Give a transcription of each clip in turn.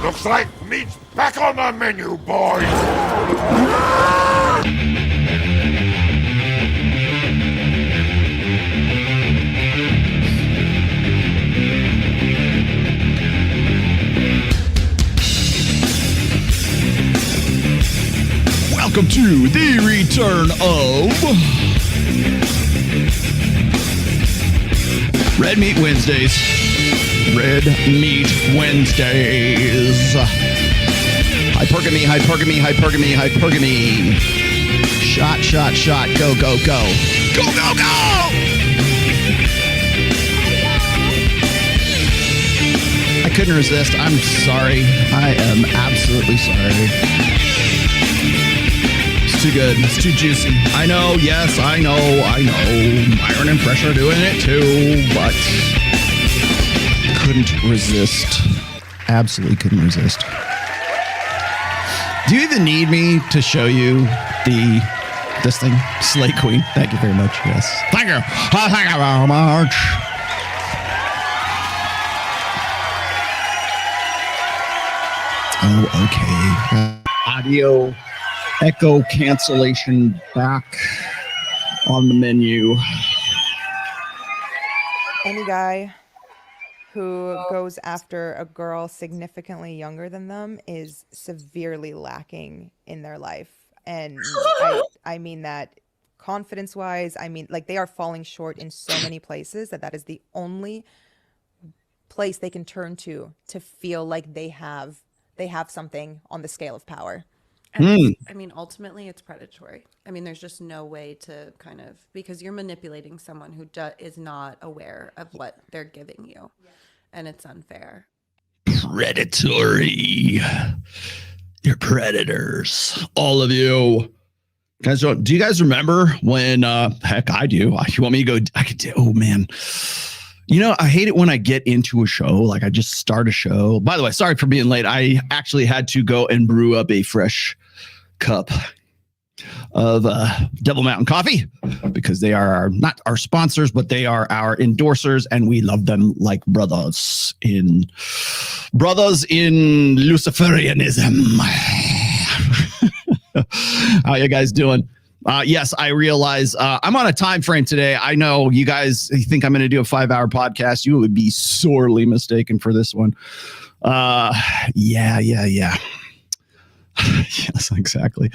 Looks like meat's back on the menu, boys! Welcome to the return of Red Meat Wednesdays. Red Meat Wednesdays. Hypergamy, hypergamy, hypergamy, hypergamy. Shot, shot, shot. Go, go, go. Go, go, go! I couldn't resist. I'm sorry. I am absolutely sorry. Too good. It's too juicy. I know. Yes, I know. Myron and Fresh are doing it too, but couldn't resist. Absolutely couldn't resist. Do you even need me to show you this thing? Slay Queen. Thank you very much. Yes. Thank you. Thank you very much. Oh, okay. Audio. Echo cancellation back on the menu. Any guy who goes after a girl significantly younger than them is severely lacking in their life. And I mean that confidence-wise. I mean, like, they are falling short in so many places that is the only place they can turn to feel like they have something on the scale of power. And I mean, ultimately, it's predatory. I mean, there's just no way to because you're manipulating someone who is not aware of what they're giving you, and it's unfair. Predatory. You're predators, all of you. Guys, do you guys remember when? Heck, I do. You want me to go? I could do. Oh man. You know, I hate it when I get into a show, like I just start a show. By the way, sorry for being late. I actually had to go and brew up a fresh cup of Devil Mountain Coffee because they are not our sponsors, but they are our endorsers, and we love them like brothers in Luciferianism. How you guys doing? Yes, I realize I'm on a time frame today. I know you guys think I'm going to do a 5-hour podcast. You would be sorely mistaken for this one. Yeah. Yes, exactly.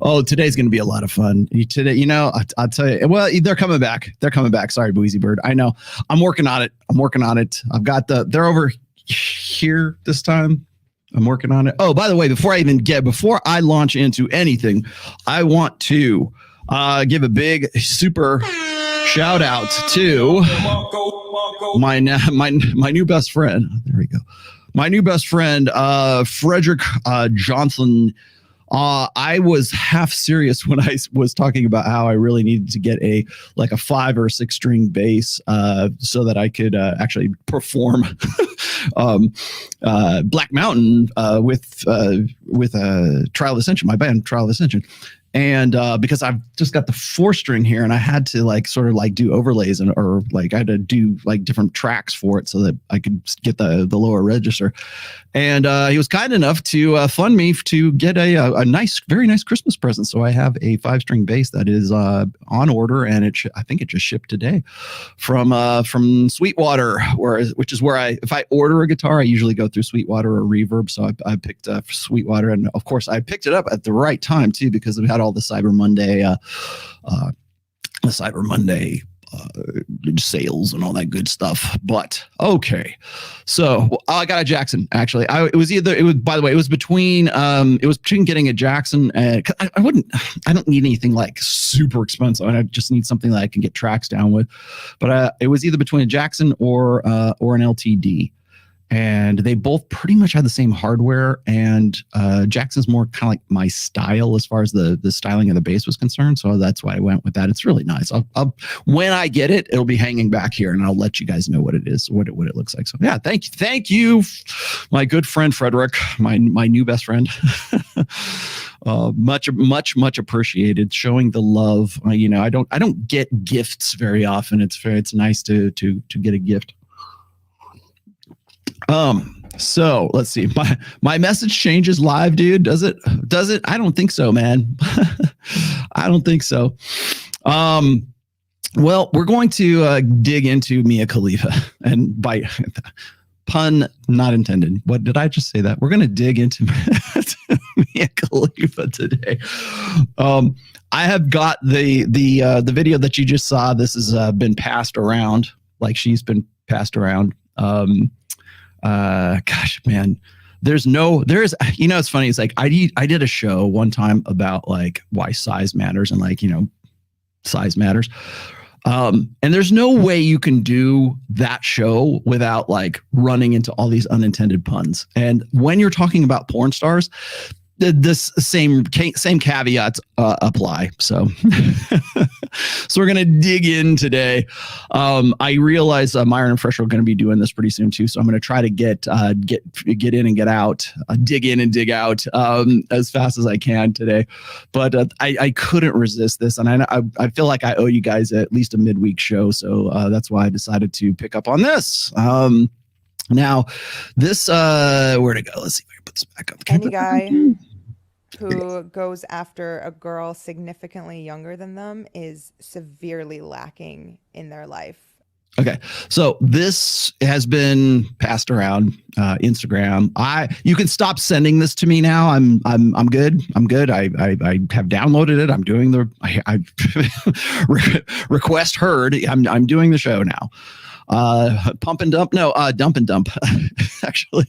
Oh, today's going to be a lot of fun. Today, you know, I'll tell you. Well, they're coming back. Sorry, Boozy Bird. I know. I'm working on it. I've got they're over here this time. I'm working on it. Oh, by the way, before I launch into anything, I want to give a big super shout out to my new best friend. There we go. My new best friend, Frederick Johnson. I was half serious when I was talking about how I really needed to get a 5 or 6 string bass so that I could actually perform Black Mountain with Trial of Ascension, my band Trial of Ascension. And because I've just got the 4-string here, and I had to do overlays or I had to do different tracks for it so that I could get the lower register. And he was kind enough to fund me to get a nice, very nice Christmas present. So I have a 5-string bass that is on order, and I think it just shipped today from Sweetwater, which is where if I order a guitar, I usually go through Sweetwater or Reverb. So I picked Sweetwater, and of course I picked it up at the right time too, because we had all the Cyber Monday sales and all that good stuff. But okay, so I got a Jackson. Actually, it was between getting a Jackson and I don't need anything super expensive. I just need something that I can get tracks down with. But it was either between a Jackson or an LTD. And they both pretty much had the same hardware, and Jackson's more kind of like my style as far as the styling of the bass was concerned. So that's why I went with that. It's really nice. I'll when I get it, it'll be hanging back here, and I'll let you guys know what it is, what it looks like. So yeah, thank you, my good friend Frederick, my new best friend. Much appreciated. Showing the love. I don't get gifts very often. It's nice to get a gift. So let's see. My message changes live, dude. Does it? I don't think so, man. I don't think so. Well, we're going to dig into Mia Khalifa, and by pun not intended. What did I just say that? We're going to dig into Mia Khalifa today. I have got the video that you just saw. This has been passed around, like she's been passed around. Gosh, man, there's it's funny. It's like I did a show one time about like why size matters and like, size matters. And there's no way you can do that show without like running into all these unintended puns. And when you're talking about porn stars, this same caveats apply. So, so we're going to dig in today. I realize Myron and Fresh are going to be doing this pretty soon too. So I'm going to try to get in and get out, dig in and dig out as fast as I can today. But I couldn't resist this. And I feel like I owe you guys at least a midweek show. So that's why I decided to pick up on this. Now, this, where to go? Let's see if I can put this back up. Any guy who goes after a girl significantly younger than them is severely lacking in their life. Okay, so this has been passed around Instagram. You can stop sending this to me now. I'm good. I'm good. I have downloaded it. I'm doing I request heard. I'm doing the show now. Pump and dump. No, dump and dump. Actually,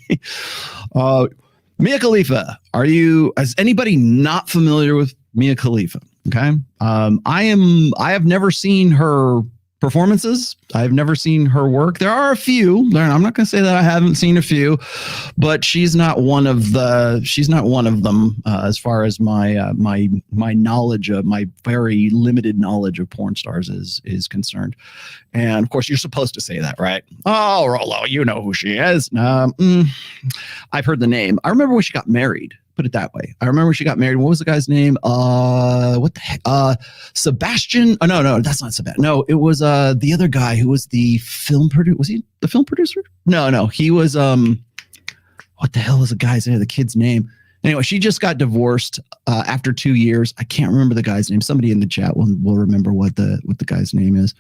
Mia Khalifa. Is anybody not familiar with Mia Khalifa? Okay. I have never seen her performances. I've never seen her work. There are a few. I'm not going to say that I haven't seen a few, but she's not one of them as far as my knowledge of my very limited knowledge of porn stars is concerned. And of course, you're supposed to say that, right? Oh, Rolo, you know who she is. I've heard the name. I remember when she got married. Put it that way. I remember she got married. What was the guy's name? What the heck? Sebastian. Oh, no, that's not Sebastian. No, it was the other guy who was the film producer. Was he the film producer? No, he was what the hell was the guy's name? The kid's name. Anyway, she just got divorced after 2 years. I can't remember the guy's name. Somebody in the chat will remember what the guy's name is.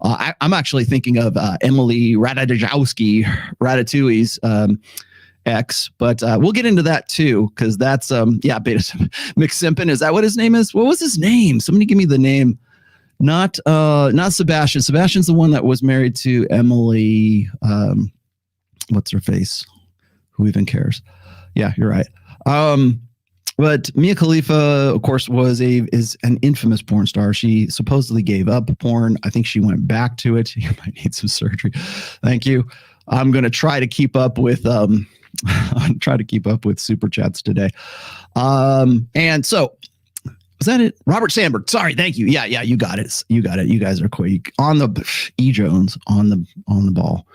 I'm actually thinking of Emily Ratatouille's X, but we'll get into that too, because that's McSimpin. Is that what his name is? What was his name? Somebody give me the name. Not Sebastian. Sebastian's the one that was married to Emily. What's her face? Who even cares? Yeah, you're right. But Mia Khalifa, of course, is an infamous porn star. She supposedly gave up porn. I think she went back to it. You might need some surgery. Thank you. I'm going to try to keep up with super chats today. And so was that it? Robert Sandberg. Sorry. Thank you. Yeah. You got it. You guys are quick on the E Jones on the ball.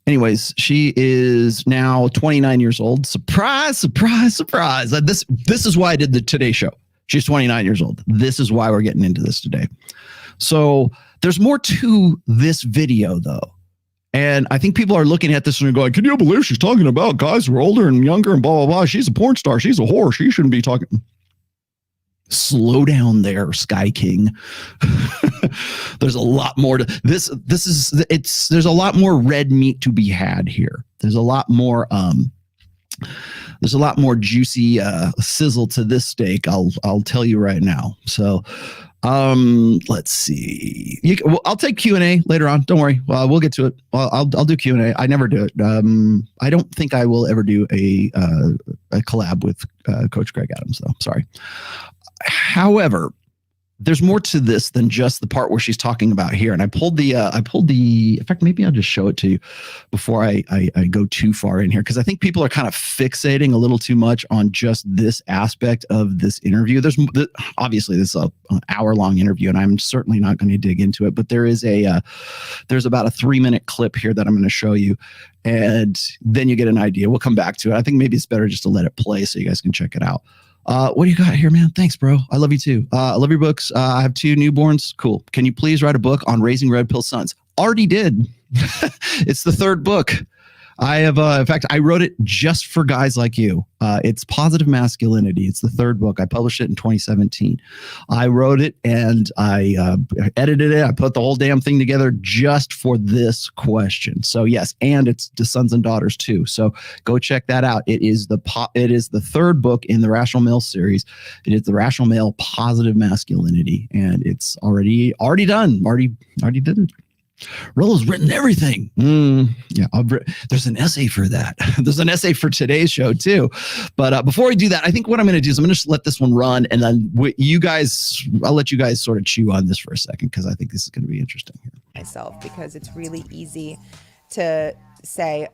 Anyways, she is now 29 years old. Surprise, surprise, surprise. This is why I did the Today Show. She's 29 years old. This is why we're getting into this today. So there's more to this video, though. And I think people are looking at this and they're going, can you believe she's talking about guys who are older and younger and blah, blah, blah. She's a porn star. She's a whore. She shouldn't be talking. Slow down there, Sky King. There's a lot more to this. There's a lot more red meat to be had here. There's a lot more juicy sizzle to this steak. I'll tell you right now. So let's see. I'll take Q&A later on. Don't worry. We'll get to it. I'll do Q&A. I never do it. I don't think I will ever do a collab with Coach Greg Adams, though. Sorry. However, there's more to this than just the part where she's talking about here. And I pulled the, in fact, maybe I'll just show it to you before I go too far in here. Cause I think people are kind of fixating a little too much on just this aspect of this interview. Obviously this is an hour-long interview and I'm certainly not going to dig into it, but there's about a 3-minute clip here that I'm going to show you. And then you get an idea. We'll come back to it. I think maybe it's better just to let it play so you guys can check it out. What do you got here, man? Thanks, bro. I love you too. I love your books. I have 2 newborns. Cool. Can you please write a book on raising red pill sons? Already did. It's the 3rd book. I have, in fact, I wrote it just for guys like you. It's Positive Masculinity. It's the third book. I published it in 2017. I wrote it and I edited it. I put the whole damn thing together just for this question. So yes, and it's to sons and daughters too. So go check that out. It is the third book in the Rational Male series. It is the Rational Male Positive Masculinity, and it's already done. Already did it. Rollo's written everything. Yeah, there's an essay for that. There's an essay for today's show too. But before we do that, I think what I'm going to do is I'm going to just let this one run, and then I'll let you guys sort of chew on this for a second, because I think this is going to be interesting here. Myself, because it's really easy to say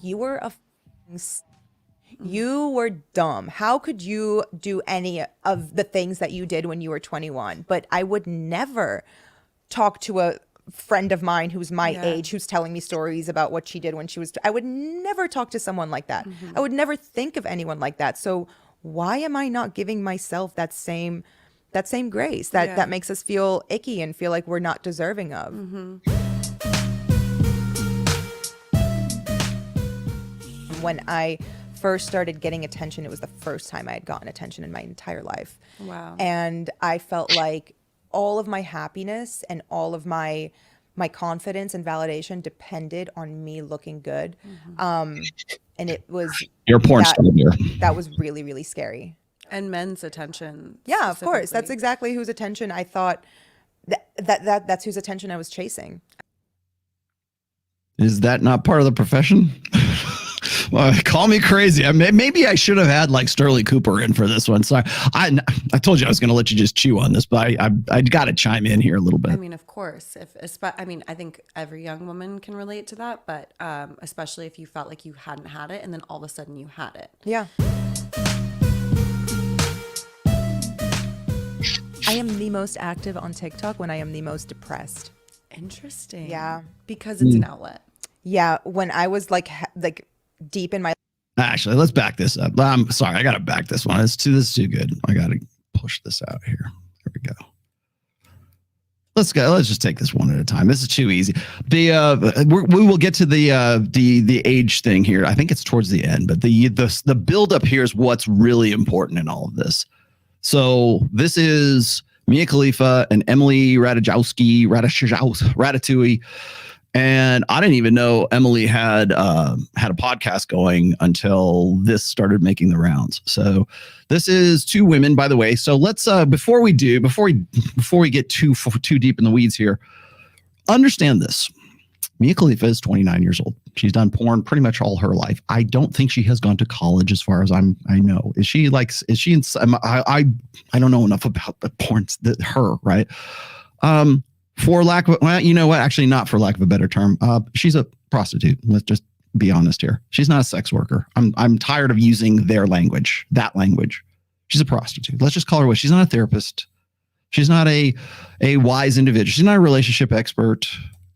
you were you were dumb. How could you do any of the things that you did when you were 21? But I would never talk to a friend of mine who's my age, who's telling me stories about what she did when she was I would never talk to someone like that. I would never think of anyone like that. So why am I not giving myself that same grace that makes us feel icky and feel like we're not deserving of? When I first started getting attention, it was the first time I had gotten attention in my entire life. Wow. And I felt like all of my happiness and all of my confidence and validation depended on me looking good. And it was You're a porn star here. That was really, really scary. And men's attention. Yeah, of course. That's exactly whose attention I thought that's whose attention I was chasing. Is that not part of the profession? Well, call me crazy. Maybe I should have had like Sterling Cooper in for this one. Sorry, I told you I was going to let you just chew on this, but I got to chime in here a little bit. I mean, of course, I think every young woman can relate to that, but especially if you felt like you hadn't had it, and then all of a sudden you had it. Yeah. I am the most active on TikTok when I am the most depressed. Interesting. Yeah. Because it's an outlet. Yeah. When I was like deep in my. Actually, let's back this up. I'm sorry. I got to back this one. This is too good. I got to push this out here. There we go. Let's go. Let's just take this one at a time. This is too easy. We will get to the age thing here. I think it's towards the end, but the build up here is what's really important in all of this. So this is Mia Khalifa and Emily Ratatouille. And I didn't even know Emily had a podcast going until this started making the rounds. So this is two women, by the way. So let's before we get too deep in the weeds here, understand this. Mia Khalifa is 29 years old. She's done porn pretty much all her life. I don't think she has gone to college, as far as I know. Is she in? I don't know enough about the porn. Her, right? For lack of, well, you know what? Actually, not for lack of a better term. She's a prostitute. Let's just be honest here. She's not a sex worker. I'm tired of using their language, that language. She's a prostitute. Let's just call her what. She's not a therapist. She's not a wise individual. She's not a relationship expert.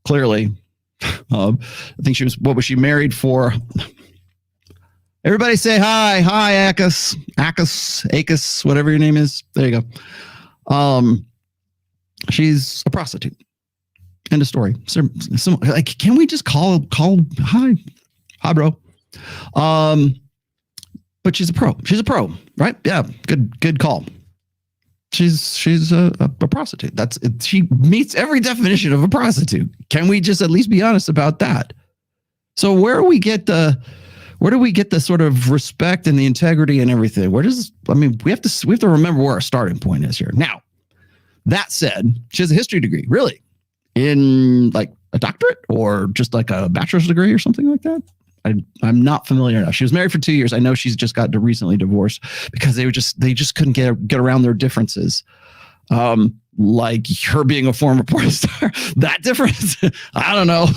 Clearly, I think what was she married for? Everybody say hi, Akis, whatever your name is. There you go. She's a prostitute. End of story. So, like, can we just call hi, bro? But she's a pro. She's a pro, right? Yeah, good call. She's a prostitute. She meets every definition of a prostitute. Can we just at least be honest about that? So where do we get the sort of respect and the integrity and everything? We have to remember where our starting point is here. Now, that said, she has a history degree, really, in like a doctorate or just like a bachelor's degree or something like that. I'm not familiar enough. She was married for 2 years. I know she's just got recently divorced because they just couldn't get around their differences. Like her being a former porn star, that difference, I don't know.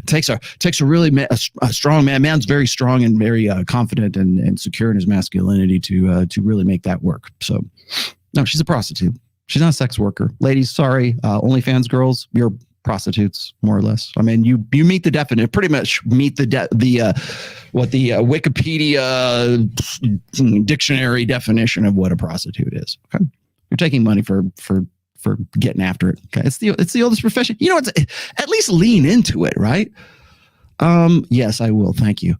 takes a really a strong man. Man's very strong and very confident and secure in his masculinity to really make that work. So, no, she's a prostitute. She's not a sex worker. Ladies, sorry, OnlyFans girls, you're prostitutes, more or less. I mean, you meet the definition, pretty much meet the Wikipedia dictionary definition of what a prostitute is. Okay, you're taking money for getting after it. Okay, it's the oldest profession. You know, at least lean into it, right? Yes, I will. Thank you.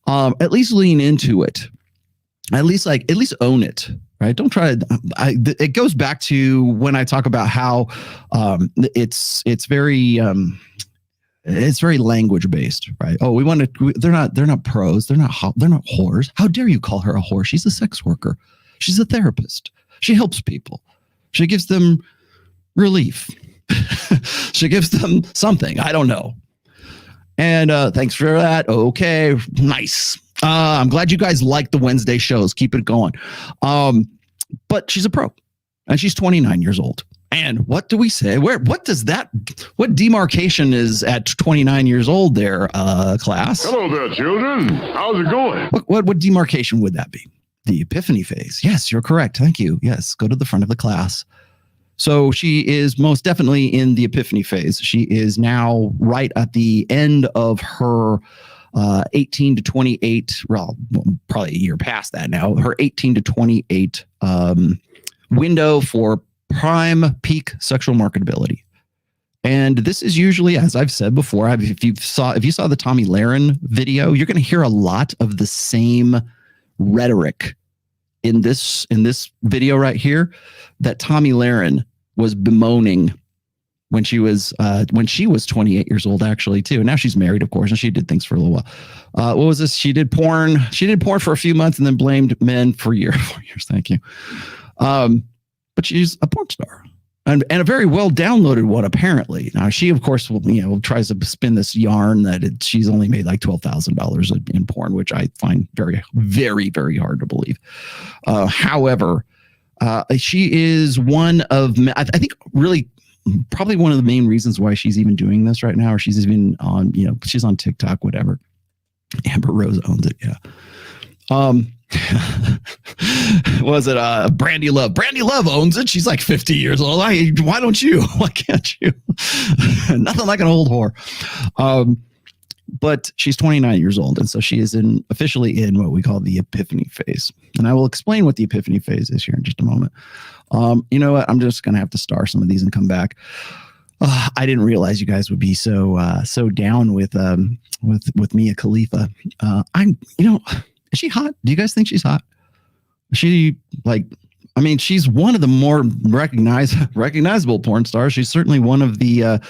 At least lean into it. At least own it. Right. Don't try to, it goes back to when I talk about how, it's very language based, right? Oh, they're not pros. They're not whores. How dare you call her a whore? She's a sex worker. She's a therapist. She helps people. She gives them relief. She gives them something. I don't know. And thanks for that. Okay, nice. I'm glad you guys like the Wednesday shows. Keep it going. But she's a pro, and she's 29 years old. And what do we say? What demarcation is at 29 years old there, class? Hello there, children. How's it going? What demarcation would that be? The epiphany phase. Yes, you're correct. Thank you. Yes, go to the front of the class. So she is most definitely in the epiphany phase. She is now right at the end of her 18 to 28, well, probably a year past that now, her 18 to 28 window for prime peak sexual marketability. And this is usually, as I've said before, if you saw the Tommy Lahren video, you're going to hear a lot of the same rhetoric in this video right here that Tommy Lahren was bemoaning when she was 28 years old, actually, too. And now she's married, of course, and she did things for a little while. What was this? She did porn for a few months and then blamed men for 4 years. Thank you. But she's a porn star. And a very well downloaded one, apparently. Now, she, of course, tries to spin this yarn that she's only made like $12,000 in porn, which I find very, very, very hard to believe. However, she is one of, I think, really probably one of the main reasons why she's even doing this right now, or she's even on, she's on TikTok, whatever. Amber Rose owns it, yeah. Was it Brandy Love? Brandy Love owns it. She's like 50 years old. Why don't you? Why can't you? Nothing like an old whore. But she's 29 years old, and so she is officially in what we call the epiphany phase. And I will explain what the epiphany phase is here in just a moment. You know what? I'm just gonna have to star some of these and come back. I didn't realize you guys would be so down with Mia Khalifa. Is she hot? Do you guys think she's hot? She's one of the more recognizable porn stars. She's certainly one of the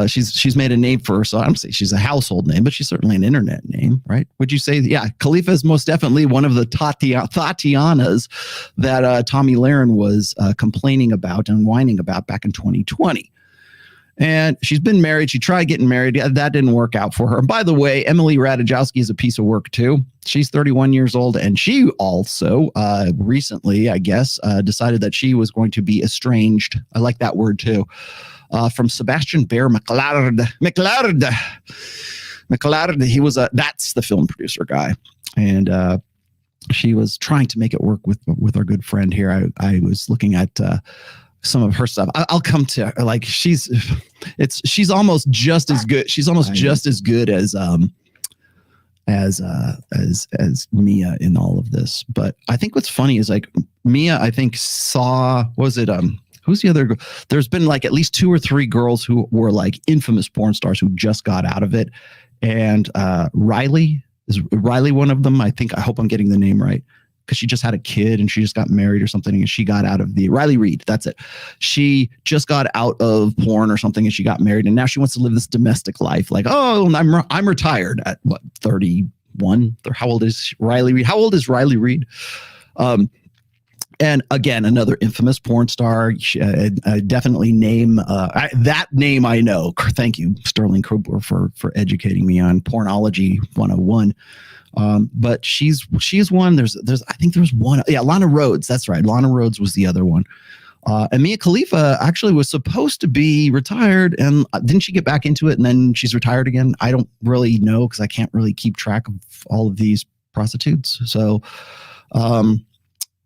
she's made a name for herself. I don't say she's a household name, but she's certainly an internet name, right? Would you say? Yeah, Khalifa is most definitely one of the Tatianas that Tommy Lahren was complaining about and whining about back in 2020. And she's been married. She tried getting married. That didn't work out for her. And by the way, Emily Ratajkowski is a piece of work too. She's 31 years old. And she also recently, I guess, decided that she was going to be estranged. I like that word too. From Sebastian Bear McLeod. He was that's the film producer guy. And she was trying to make it work with our good friend here. I was looking at some of her stuff. I'll come to like she's almost just as good. She's almost just as good as Mia in all of this. But I think what's funny is like Mia, I think who's the other? There's been like at least 2 or 3 girls who were like infamous porn stars who just got out of it. And Riley one of them? I hope I'm getting the name right. Because she just had a kid and she just got married or something, and she got out of Riley Reid. That's it. She just got out of porn or something, and she got married, and now she wants to live this domestic life. Like, oh, I'm retired at what, 31? How old is Riley Reid? How old is Riley Reid? And again, another infamous porn star. Definitely name that name I know. Thank you, Sterling Kruber, for educating me on Pornology 101. But she is one. There's I think there's one. Yeah, Lana Rhoades. That's right. Lana Rhoades was the other one. And Mia Khalifa actually was supposed to be retired, and didn't she get back into it and then she's retired again? I don't really know because I can't really keep track of all of these prostitutes. So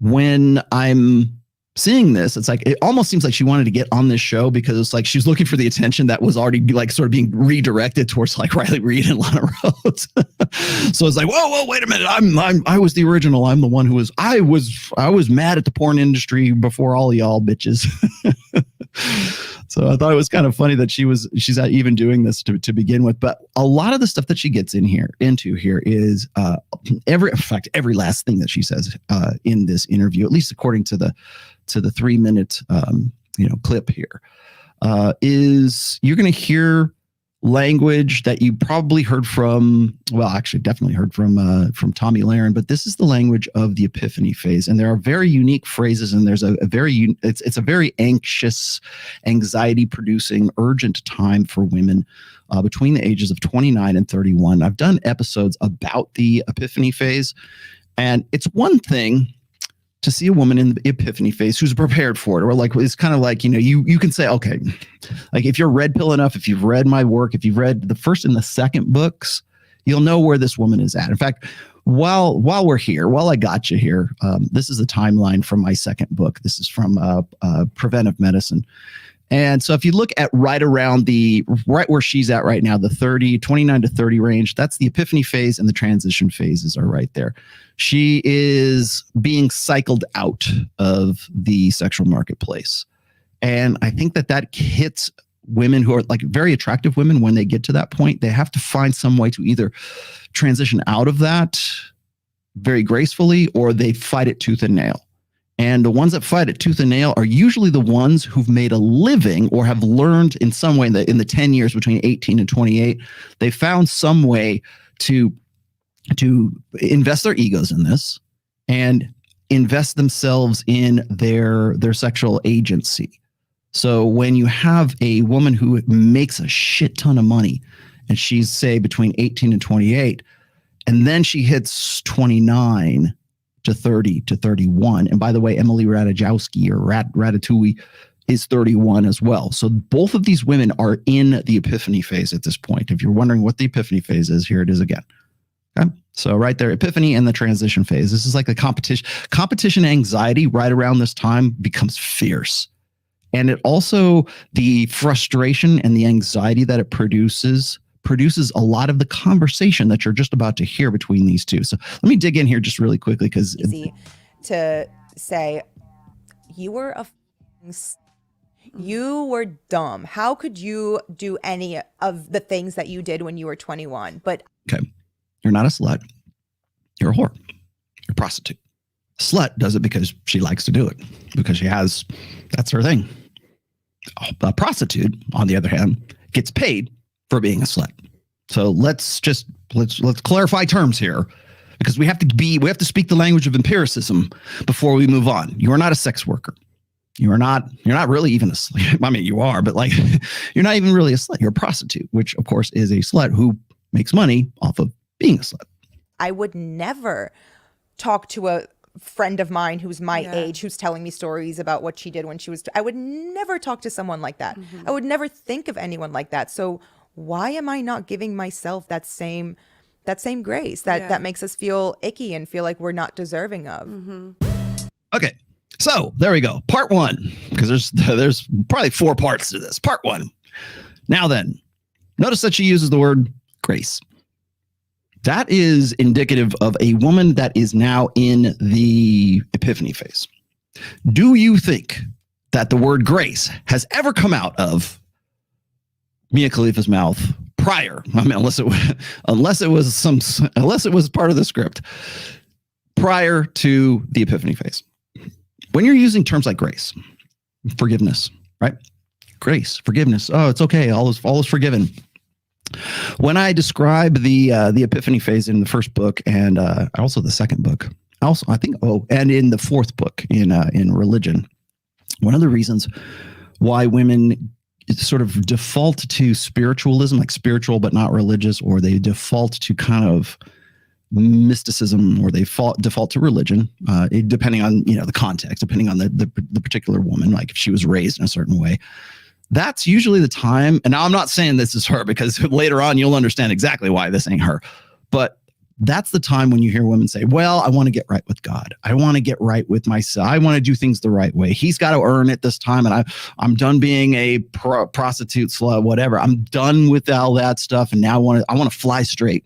when I'm seeing this, it's like it almost seems like she wanted to get on this show because it's like she's looking for the attention that was already like sort of being redirected towards like Riley Reid and Lana Rhoades. So it's like, whoa, wait a minute. I was the original. I'm the one who I was mad at the porn industry before all y'all bitches. So I thought it was kind of funny that she's not even doing this to begin with. But a lot of the stuff that she gets into here is every last thing that she says in this interview, at least according to the 3-minute clip here, is you're going to hear language that you probably heard from, well, actually definitely heard from Tommy Lahren, but this is the language of the epiphany phase. And there are very unique phrases, and there's it's a very anxious, anxiety producing, urgent time for women between the ages of 29 and 31. I've done episodes about the epiphany phase, and it's one thing to see a woman in the epiphany phase who's prepared for it, or like, it's kind of like, you can say, okay, like if you're red pill enough, if you've read my work, if you've read the first and the second books, you'll know where this woman is at. In fact, while we're here, while I got you here, this is a timeline from my second book. This is from Preventive Medicine. And so if you look at right where she's at right now, the 29 to 30 range, that's the epiphany phase, and the transition phases are right there. She is being cycled out of the sexual marketplace. And I think that hits women who are like very attractive women. When they get to that point, they have to find some way to either transition out of that very gracefully, or they fight it tooth and nail. And the ones that fight it tooth and nail are usually the ones who've made a living or have learned in some way that in the 10 years between 18 and 28, they found some way to invest their egos in this and invest themselves in their sexual agency. So when you have a woman who makes a shit ton of money, and she's, say, between 18 and 28, and then she hits 29 to 30 to 31. And by the way, Emily Ratajkowski or Ratatouille is 31 as well. So both of these women are in the epiphany phase at this point. If you're wondering what the epiphany phase is, here it is again. Okay. So right there, epiphany and the transition phase. This is like a competition anxiety right around this time becomes fierce. And it also, the frustration and the anxiety that it produces a lot of the conversation that you're just about to hear between these two. So let me dig in here just really quickly, because easy to say you were you were dumb. How could you do any of the things that you did when you were 21? But okay, you're not a slut. You're a whore. You're a prostitute. Slut does it because she likes to do it, because that's her thing. A prostitute, on the other hand, gets paid for being a slut. So let's clarify terms here, because we have to speak the language of empiricism before we move on. You are not a sex worker. You're not really even a slut. I mean, you are, but like, you're not even really a slut. You're a prostitute, which of course is a slut who makes money off of being a slut. I would never talk to a friend of mine who's my age, who's telling me stories about what she did when she was, I would never talk to someone like that. I would never think of anyone like that. So why am I not giving myself that same grace that makes us feel icky and feel like we're not deserving of? Okay. So there we go. Part one, because there's probably 4 parts to this. Part one. Now then, notice that she uses the word grace. That is indicative of a woman that is now in the epiphany phase. Do you think that the word grace has ever come out of Mia Khalifa's mouth prior? I mean, unless it was part of the script prior to the epiphany phase. When you're using terms like grace, forgiveness, right? Grace, forgiveness. Oh, it's okay. All is forgiven. When I describe the epiphany phase in the first book, and also the second book, and in the fourth book in religion, one of the reasons why women sort of default to spiritualism, like spiritual but not religious, or they default to kind of mysticism, or they default to religion, depending on the context, depending on the particular woman, like if she was raised in a certain way. That's usually the time. And now I'm not saying this is her, because later on you'll understand exactly why this ain't her. But that's the time when you hear women say, well, I want to get right with God. I want to get right with myself. I want to do things the right way. He's got to earn it this time. And I'm done being a prostitute, slut, whatever. I'm done with all that stuff. And now I want to fly straight,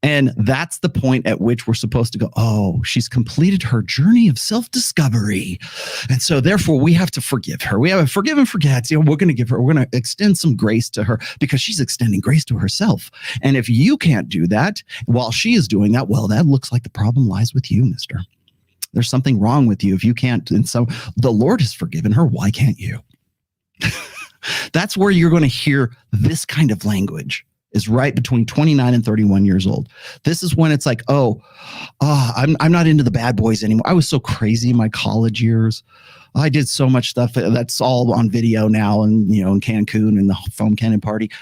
And that's the point at which we're supposed to go, oh, she's completed her journey of self-discovery. And so therefore we have to forgive her. We have a forgive and forget. You know, we're going to extend some grace to her because she's extending grace to herself. And if you can't do that while she is doing that, well, that looks like the problem lies with you, mister. There's something wrong with you if you can't. And so the Lord has forgiven her. Why can't you? That's where you're going to hear this kind of language. Is right between 29 and 31 years old. This is when it's like, I'm not into the bad boys anymore. I was so crazy in my college years. I did so much stuff that's all on video now, and in Cancun and the foam cannon party.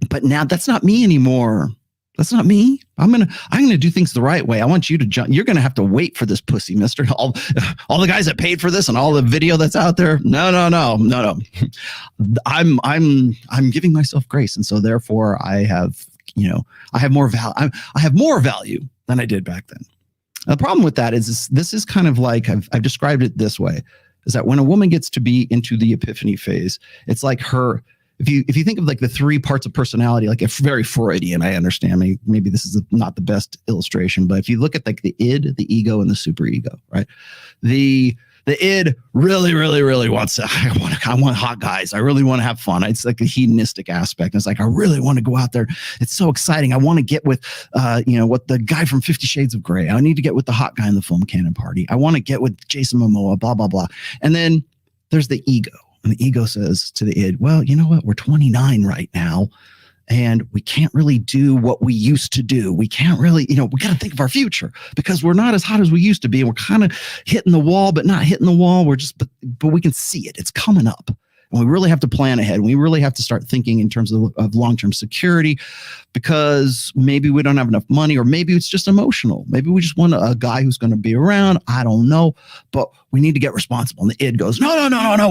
But now that's not me anymore. That's not me. I'm gonna do things the right way. I want you to jump. You're gonna have to wait for this pussy, mister. All the guys that paid for this and all the video that's out there. No. I'm giving myself grace, and so therefore I have more value. I have more value than I did back then. The problem with that is this is kind of like I've described it this way: is that when a woman gets to be into the epiphany phase, it's like her. If you think of like the three parts of personality, like it's very Freudian, I understand. Maybe this is not the best illustration, but if you look at like the id, the ego, and the superego, right? The id really, really, really wants to. I want hot guys. I really want to have fun. It's like a hedonistic aspect. It's like I really want to go out there. It's so exciting. I want to get with, what the guy from 50 Shades of Grey. I need to get with the hot guy in the foam cannon party. I want to get with Jason Momoa. Blah blah blah. And then there's the ego. And the ego says to the id, well, you know what? We're 29 right now, and we can't really do what we used to do. We can't really, we got to think of our future because we're not as hot as we used to be. And we're kind of hitting the wall, but not hitting the wall. We're just, but we can see it. It's coming up. And we really have to plan ahead. We really have to start thinking in terms of long-term security because maybe we don't have enough money, or maybe it's just emotional. Maybe we just want a guy who's going to be around. I don't know, but we need to get responsible. And the id goes, no.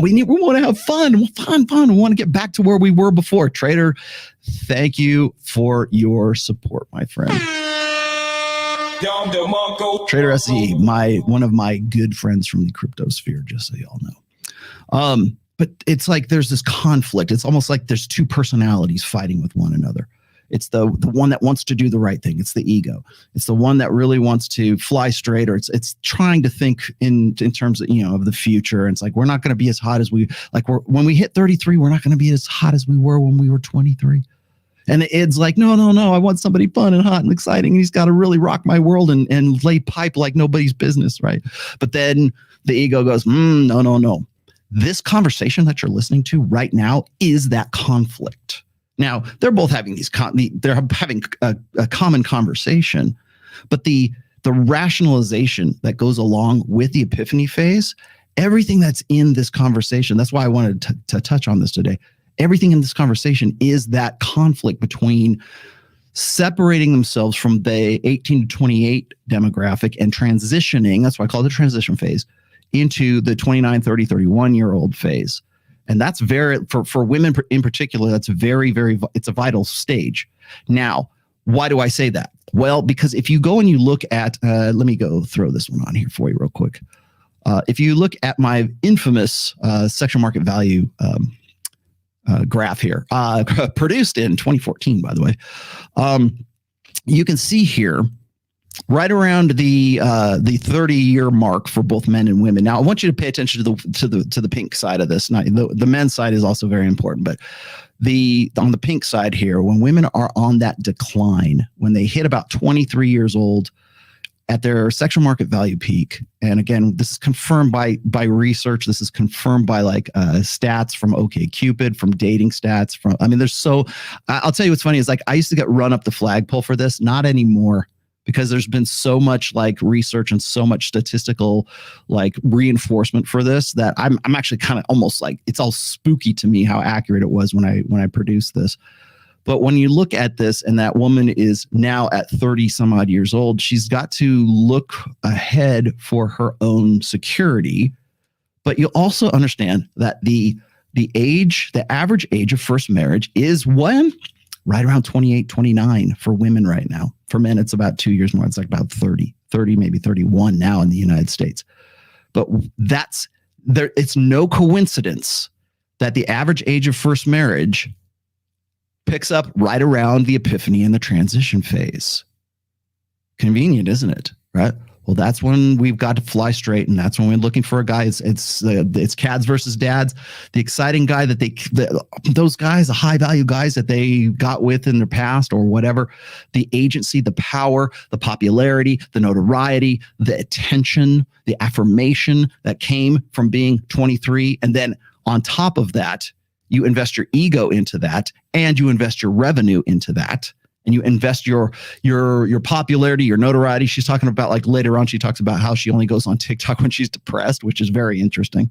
We want to have fun. We want to get back to where we were before. Trader, thank you for your support, my friend. Trader SE, one of my good friends from the crypto sphere, just so y'all know. But it's like there's this conflict. It's almost like there's two personalities fighting with one another. It's the one that wants to do the right thing. It's the ego. It's the one that really wants to fly straight, or it's trying to think in terms of of the future. And it's like we're not going to be as hot as when we hit 33, we're not going to be as hot as we were when we were 23. And the id's like, no, I want somebody fun and hot and exciting. And he's got to really rock my world and lay pipe like nobody's business, right? But then the ego goes, no. This conversation that you're listening to right now is that conflict. Now, they're both having they're having a common conversation, but the rationalization that goes along with the epiphany phase, everything that's in this conversation, that's why I wanted to touch on this today. Everything in this conversation is that conflict between separating themselves from the 18 to 28 demographic and transitioning, that's why I call it the transition phase, into the 29, 30, 31-year-old phase. And that's very, for women in particular, that's very, very, it's a vital stage. Now, why do I say that? Well, because if you go and you look at, let me go throw this one on here for you real quick. If you look at my infamous sexual market value graph here, produced in 2014, by the way, you can see here, right around the 30-year mark for both men and women. Now, I want you to pay attention to the pink side of this. Now, the men's side is also very important, but on the pink side here, when women are on that decline, when they hit about 23 years old at their sexual market value peak, and again, this is confirmed by research. This is confirmed by stats from OkCupid, from dating stats. I'll tell you what's funny is I used to get run up the flagpole for this, not anymore. Because there's been so much research and so much statistical reinforcement for this that I'm actually kind of almost it's all spooky to me how accurate it was when I produced this. But when you look at this and that woman is now at 30 some odd years old, she's got to look ahead for her own security. But you also understand that the average age of first marriage is when? Right around 28, 29 for women right now. For men, it's about 2 years more. It's about 30, maybe 31 now in the United States. But it's no coincidence that the average age of first marriage picks up right around the epiphany and the transition phase. Convenient, isn't it? Right. Well, that's when we've got to fly straight, and that's when we're looking for a guy. It's cads versus dads. The exciting guy that those guys, the high value guys that they got with in their past or whatever, the agency, the power, the popularity, the notoriety, the attention, the affirmation that came from being 23, and then on top of that, you invest your ego into that, and you invest your revenue into that. And you invest your popularity, your notoriety. She's talking about, like, later on, she talks about how she only goes on TikTok when she's depressed, which is very interesting.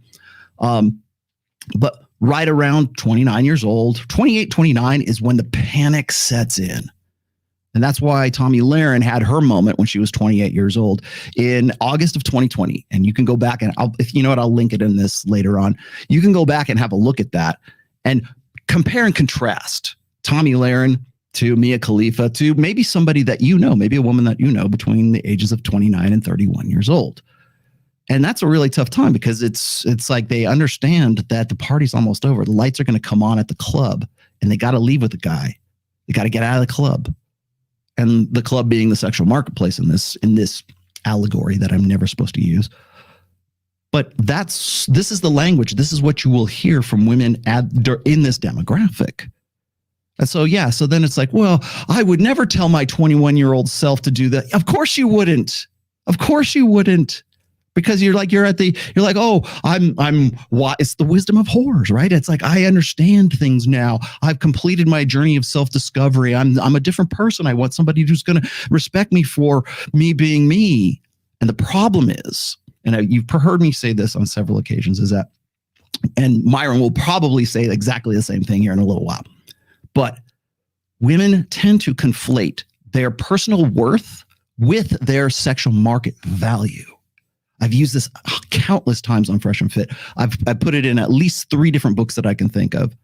But right around 29 years old, 28, 29 is when the panic sets in. And that's why Tomi Lahren had her moment when she was 28 years old in August of 2020. And you can go back and if you know what, I'll link it in this later on. You can go back and have a look at that and compare and contrast Tomi Lahren to Mia Khalifa, to maybe somebody that you know, maybe a woman that you know between the ages of 29 and 31 years old. And that's a really tough time because it's like they understand that the party's almost over. The lights are going to come on at the club and they got to leave with the guy. They got to get out of the club. And the club being the sexual marketplace in this allegory that I'm never supposed to use. But this is the language. This is what you will hear from women in this demographic. And so, yeah, so then it's like, well, I would never tell my 21-year-old self to do that. Of course you wouldn't. Of course you wouldn't. Because you're like, oh, it's the wisdom of whores, right? It's like, I understand things now. I've completed my journey of self-discovery. I'm a different person. I want somebody who's going to respect me for me being me. And the problem is, and you've heard me say this on several occasions, is that, and Myron will probably say exactly the same thing here in a little while. But women tend to conflate their personal worth with their sexual market value. I've used this countless times on Fresh and Fit. I put it in at least 3 different books that I can think of.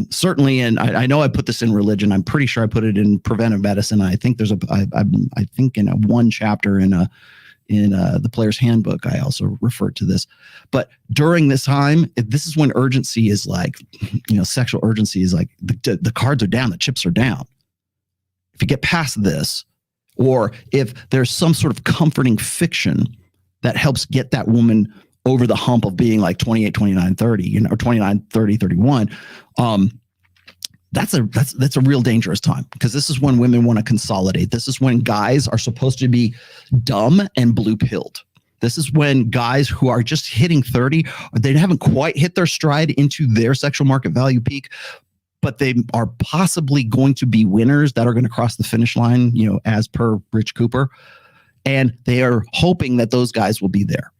Certainly, and I know I put this in religion. I'm pretty sure I put it in preventive medicine. I think I think in one chapter in the Player's Handbook, I also referred to this. But during this time, this is when urgency is like, sexual urgency is like the cards are down, the chips are down. If you get past this, or if there's some sort of comforting fiction that helps get that woman over the hump of being like 28, 29, 30, or 29, 30, 31, that's a real dangerous time, because this is when women want to consolidate. This is when guys are supposed to be dumb and blue-pilled. This is when guys who are just hitting 30, they haven't quite hit their stride into their sexual market value peak, but they are possibly going to be winners that are going to cross the finish line, as per Rich Cooper. And they are hoping that those guys will be there.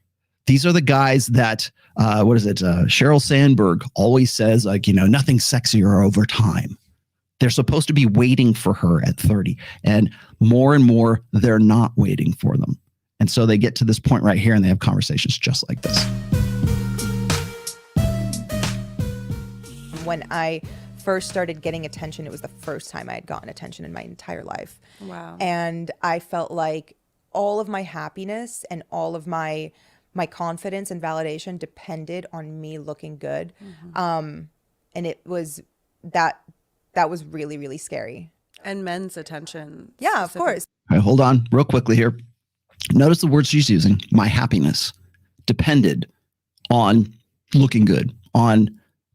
These are the guys that, Sheryl Sandberg always says, like, nothing sexier over time. They're supposed to be waiting for her at 30. And more, they're not waiting for them. And so they get to this point right here and they have conversations just like this. When I first started getting attention, it was the first time I had gotten attention in my entire life. Wow. And I felt like all of my happiness and all of my confidence and validation depended on me looking good. Mm-hmm. And it was that was really, really scary. And men's attention. Yeah, of course. All right, hold on real quickly here. Notice the word she's using. My happiness depended on looking good, on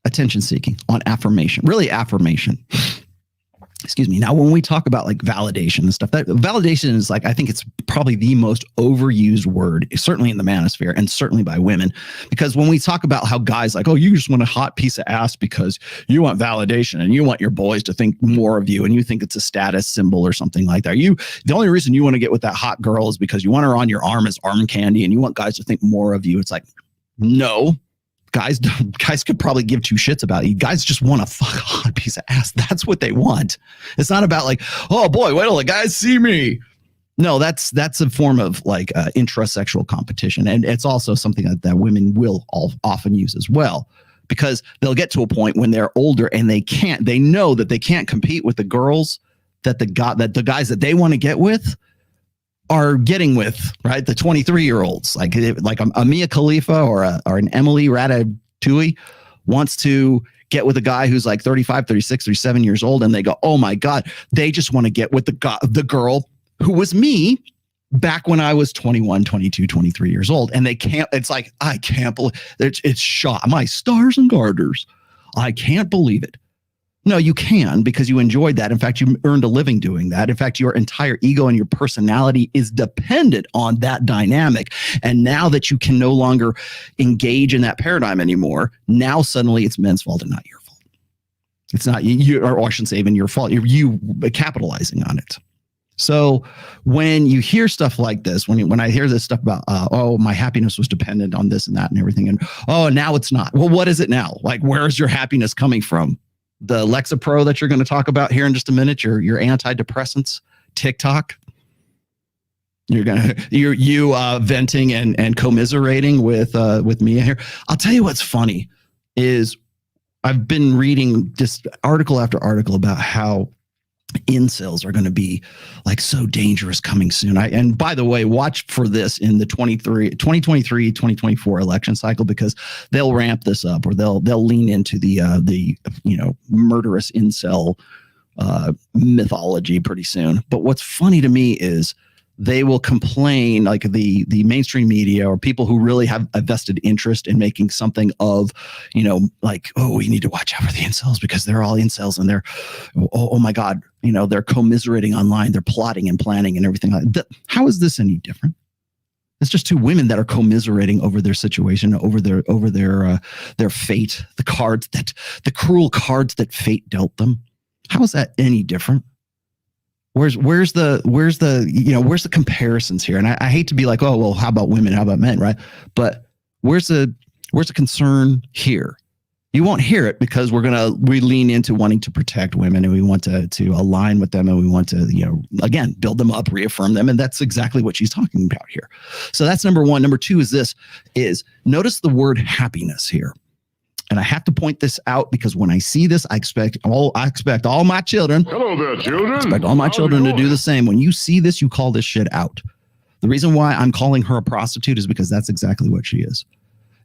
attention seeking, on affirmation, really affirmation. Excuse me. Now, when we talk about like validation and stuff, that validation is like, I think it's probably the most overused word, certainly in the manosphere and certainly by women, because when we talk about how guys like, oh, you just want a hot piece of ass because you want validation and you want your boys to think more of you and you think it's a status symbol or something like that. The only reason you want to get with that hot girl is because you want her on your arm as arm candy and you want guys to think more of you. It's like, no. Guys could probably give 2 shits about you. Guys just want a fucking hot piece of ass. That's what they want. It's not about like, oh boy, wait till the guys see me. No, that's a form of like intrasexual competition. And it's also something that women will often use as well, because they'll get to a point when they're older and they know that they can't compete with the girls that the guys that they want to get with are getting with, right? The 23-year-olds, like a Mia Khalifa or an Emily Ratatouille wants to get with a guy who's like 35, 36, 37 years old, and they go, oh my God, they just want to get with the girl who was me back when I was 21, 22, 23 years old. And they can't, it's like, I can't believe it's shot. My stars and garters. I can't believe it. No, you can, because you enjoyed that. In fact, you earned a living doing that. In fact, your entire ego and your personality is dependent on that dynamic. And now that you can no longer engage in that paradigm anymore, now suddenly it's men's fault and not your fault. It's not you, or I shouldn't say even your fault. You capitalizing on it. So when you hear stuff like this, when I hear this stuff about, oh, my happiness was dependent on this and that and everything, and oh, now it's not. Well, what is it now? Like, where is your happiness coming from? The Lexapro that you're going to talk about here in just a minute, your antidepressants, TikTok. You're venting and commiserating with Mia here. I'll tell you what's funny is I've been reading just article after article about how incels are going to be like so dangerous coming soon. And by the way, watch for this in the 2023-2024 election cycle, because they'll ramp this up, or they'll lean into the murderous incel mythology pretty soon. But what's funny to me is they will complain, like the mainstream media or people who really have a vested interest in making something of, like, oh, we need to watch out for the incels because they're all incels and they're, oh my God, they're commiserating online, they're plotting and planning and everything like that. How is this any different? It's just two women that are commiserating over their situation, over their fate, the cruel cards that fate dealt them. How is that any different? Where's the comparisons here? And I hate to be like, oh, well, how about women? How about men? Right. But where's the concern here? You won't hear it because we lean into wanting to protect women, and we want to align with them, and we want to, again, build them up, reaffirm them. And that's exactly what she's talking about here. So that's number one. Number two is notice the word happiness here. And I have to point this out because when I see this, I expect all my children. Hello there, children. I expect all my children to do the same. When you see this, you call this shit out. The reason why I'm calling her a prostitute is because that's exactly what she is.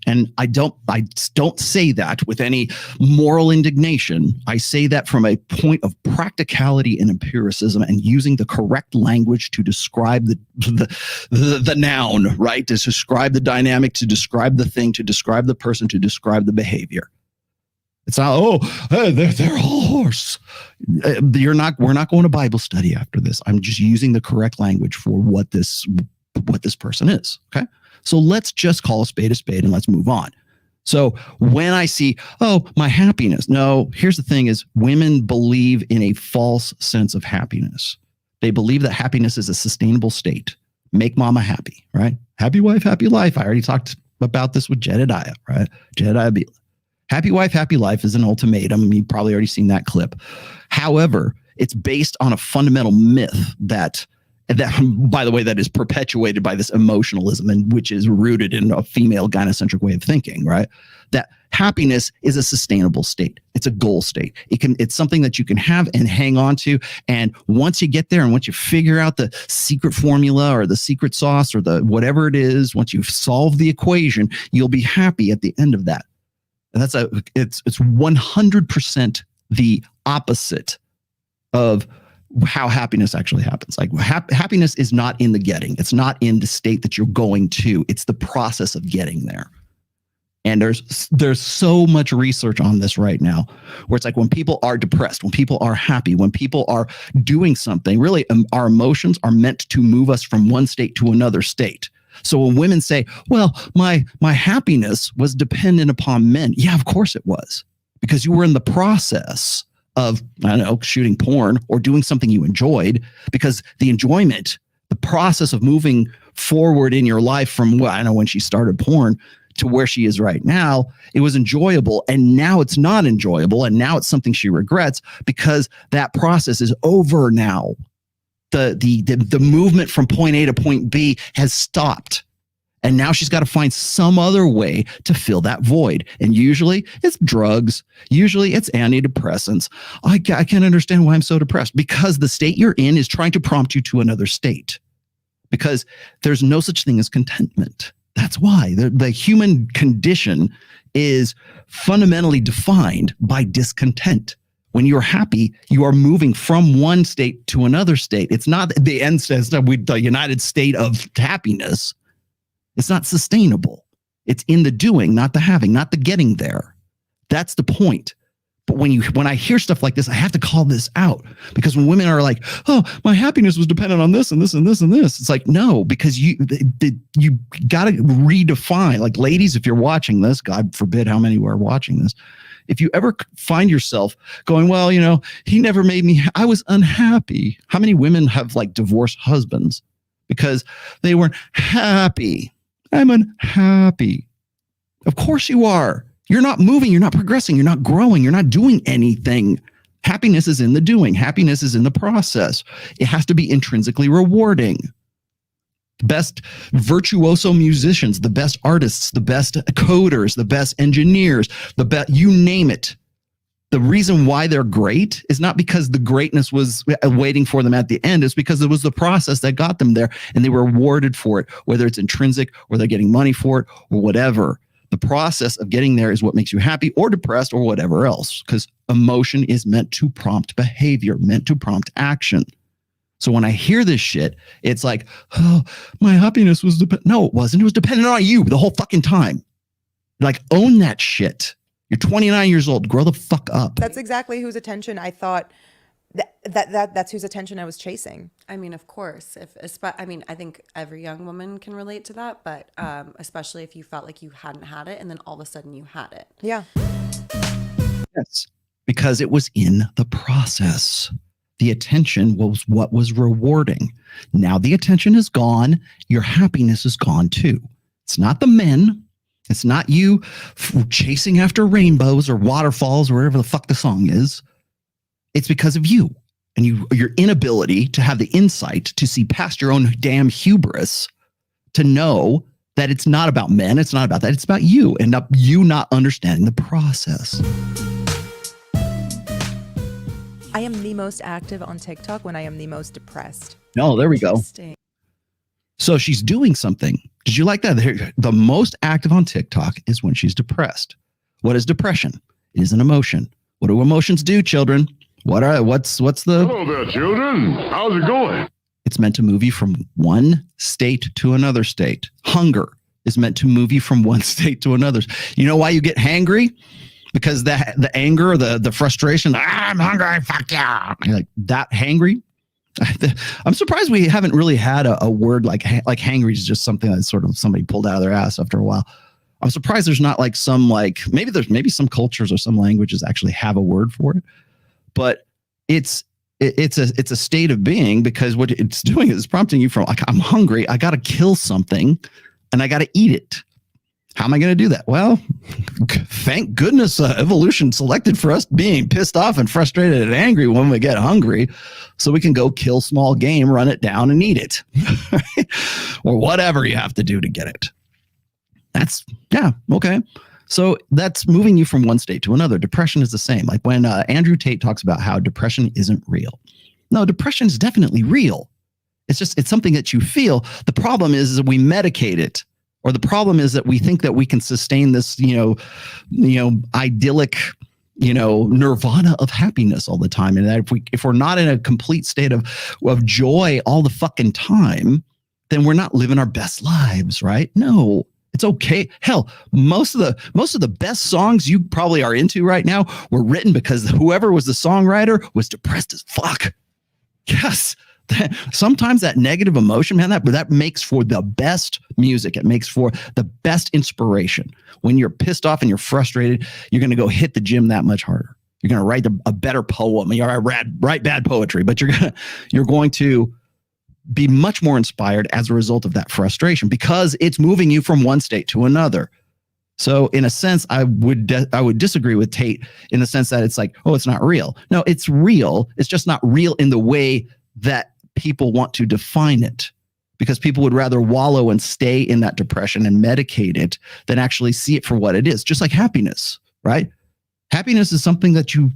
And I don't say that with any moral indignation. I say that from a point of practicality and empiricism, and using the correct language to describe the noun, right? To describe the dynamic, to describe the thing, to describe the person, to describe the behavior. It's not, they're all horse. We're not going to Bible study after this. I'm just using the correct language for what this person is. Okay. So let's just call a spade and let's move on. So when I see, oh, my happiness. No, here's the thing is women believe in a false sense of happiness. They believe that happiness is a sustainable state. Make mama happy, right? Happy wife, happy life. I already talked about this with Jedediah, right? Jedediah Bila. Happy wife, happy life is an ultimatum. You've probably already seen that clip. However, it's based on a fundamental myth that, by the way, that is perpetuated by this emotionalism, and which is rooted in a female gynocentric way of thinking, right? That happiness is a sustainable state. It's a goal state. It's something that you can have and hang on to. And once you get there, and once you figure out the secret formula or the secret sauce or the whatever it is, once you've solved the equation, you'll be happy at the end of that. And it's 100% the opposite of how happiness actually happens. Like happiness is not in the getting. It's not in the state that you're going to. It's the process of getting there. And there's so much research on this right now, where it's like when people are depressed, when people are happy, when people are doing something, really our emotions are meant to move us from one state to another state. So when women say, well, my happiness was dependent upon men. Yeah, of course it was, because you were in the process of, I don't know, shooting porn or doing something you enjoyed, because the enjoyment, the process of moving forward in your life from, well, I know when she started porn to where she is right now, it was enjoyable. And now it's not enjoyable. And now it's something she regrets because that process is over now. The movement from point A to point B has stopped. And now she's got to find some other way to fill that void. And usually it's drugs. Usually it's antidepressants. I can't understand why I'm so depressed, because the state you're in is trying to prompt you to another state, because there's no such thing as contentment. That's why the human condition is fundamentally defined by discontent. When you're happy, you are moving from one state to another state. It's not the end says that the United State of happiness. It's not sustainable. It's in the doing, not the having, not the getting there. That's the point. But when I hear stuff like this, I have to call this out, because when women are like, "Oh, my happiness was dependent on this and this and this and this," it's like, no, because you got to redefine. Like, ladies, if you're watching this, God forbid how many are watching this, if you ever find yourself going, "Well, he never made me, I was unhappy." How many women have like divorced husbands because they weren't happy? I'm unhappy. Of course you are. You're not moving. You're not progressing. You're not growing. You're not doing anything. Happiness is in the doing. Happiness is in the process. It has to be intrinsically rewarding. The best virtuoso musicians, the best artists, the best coders, the best engineers, the best, you name it. The reason why they're great is not because the greatness was waiting for them at the end. It's because it was the process that got them there, and they were rewarded for it, whether it's intrinsic or they're getting money for it or whatever. The process of getting there is what makes you happy or depressed or whatever else, because emotion is meant to prompt behavior, meant to prompt action. So when I hear this shit, it's like, "Oh, my happiness was no, it wasn't. It was dependent on you the whole fucking time." Like, own that shit. You're 29 years old. Grow the fuck up. That's exactly whose attention I thought that's whose attention I was chasing. I mean, of course, I think every young woman can relate to that, but especially if you felt like you hadn't had it and then all of a sudden you had it. Yeah. Yes, because it was in the process. The attention was what was rewarding. Now the attention is gone. Your happiness is gone too. It's not the men. It's not you chasing after rainbows or waterfalls or whatever the fuck the song is. It's because of you and your inability to have the insight to see past your own damn hubris, to know that it's not about men. It's not about that. It's about you, and you not understanding the process. I am the most active on TikTok when I am the most depressed. No, there we go. Interesting. So she's doing something. Did you like that? The most active on TikTok is when she's depressed. What is depression? It is an emotion. What do emotions do, children? What's the... Hello there, children. How's it going? It's meant to move you from one state to another state. Hunger is meant to move you from one state to another. You know why you get hangry? Because the anger, the frustration, "I'm hungry, fuck yeah." Like that hangry. I'm surprised we haven't really had a word like hangry is just something that sort of somebody pulled out of their ass after a while. I'm surprised there's not like some, like, maybe some cultures or some languages actually have a word for it. But it's a state of being, because what it's doing is prompting you from, like, I'm hungry, I got to kill something, and I got to eat it. How am I going to do that? Well, thank goodness evolution selected for us being pissed off and frustrated and angry when we get hungry, so we can go kill small game, run it down, and eat it. Or whatever you have to do to get it. Okay. So that's moving you from one state to another. Depression is the same. Like when Andrew Tate talks about how depression isn't real. No, depression is definitely real. It's something that you feel. The problem is that we medicate it, or the problem is that we think that we can sustain this, idyllic, nirvana of happiness all the time. And that if we're not in a complete state of joy all the fucking time, then we're not living our best lives, right? No. It's okay. Hell, most of the best songs you probably are into right now were written because whoever was the songwriter was depressed as fuck. Yes. Sometimes that negative emotion, man, that makes for the best music. It makes for the best inspiration. When you're pissed off and you're frustrated, you're going to go hit the gym that much harder. You're going to write a better poem. You're going to write bad poetry, but you're going to be much more inspired as a result of that frustration, because it's moving you from one state to another. So in a sense, I would disagree with Tate in the sense that it's like, oh, it's not real. No, it's real. It's just not real in the way that people want to define it, because people would rather wallow and stay in that depression and medicate it than actually see it for what it is. Just like happiness, right? Happiness is something that you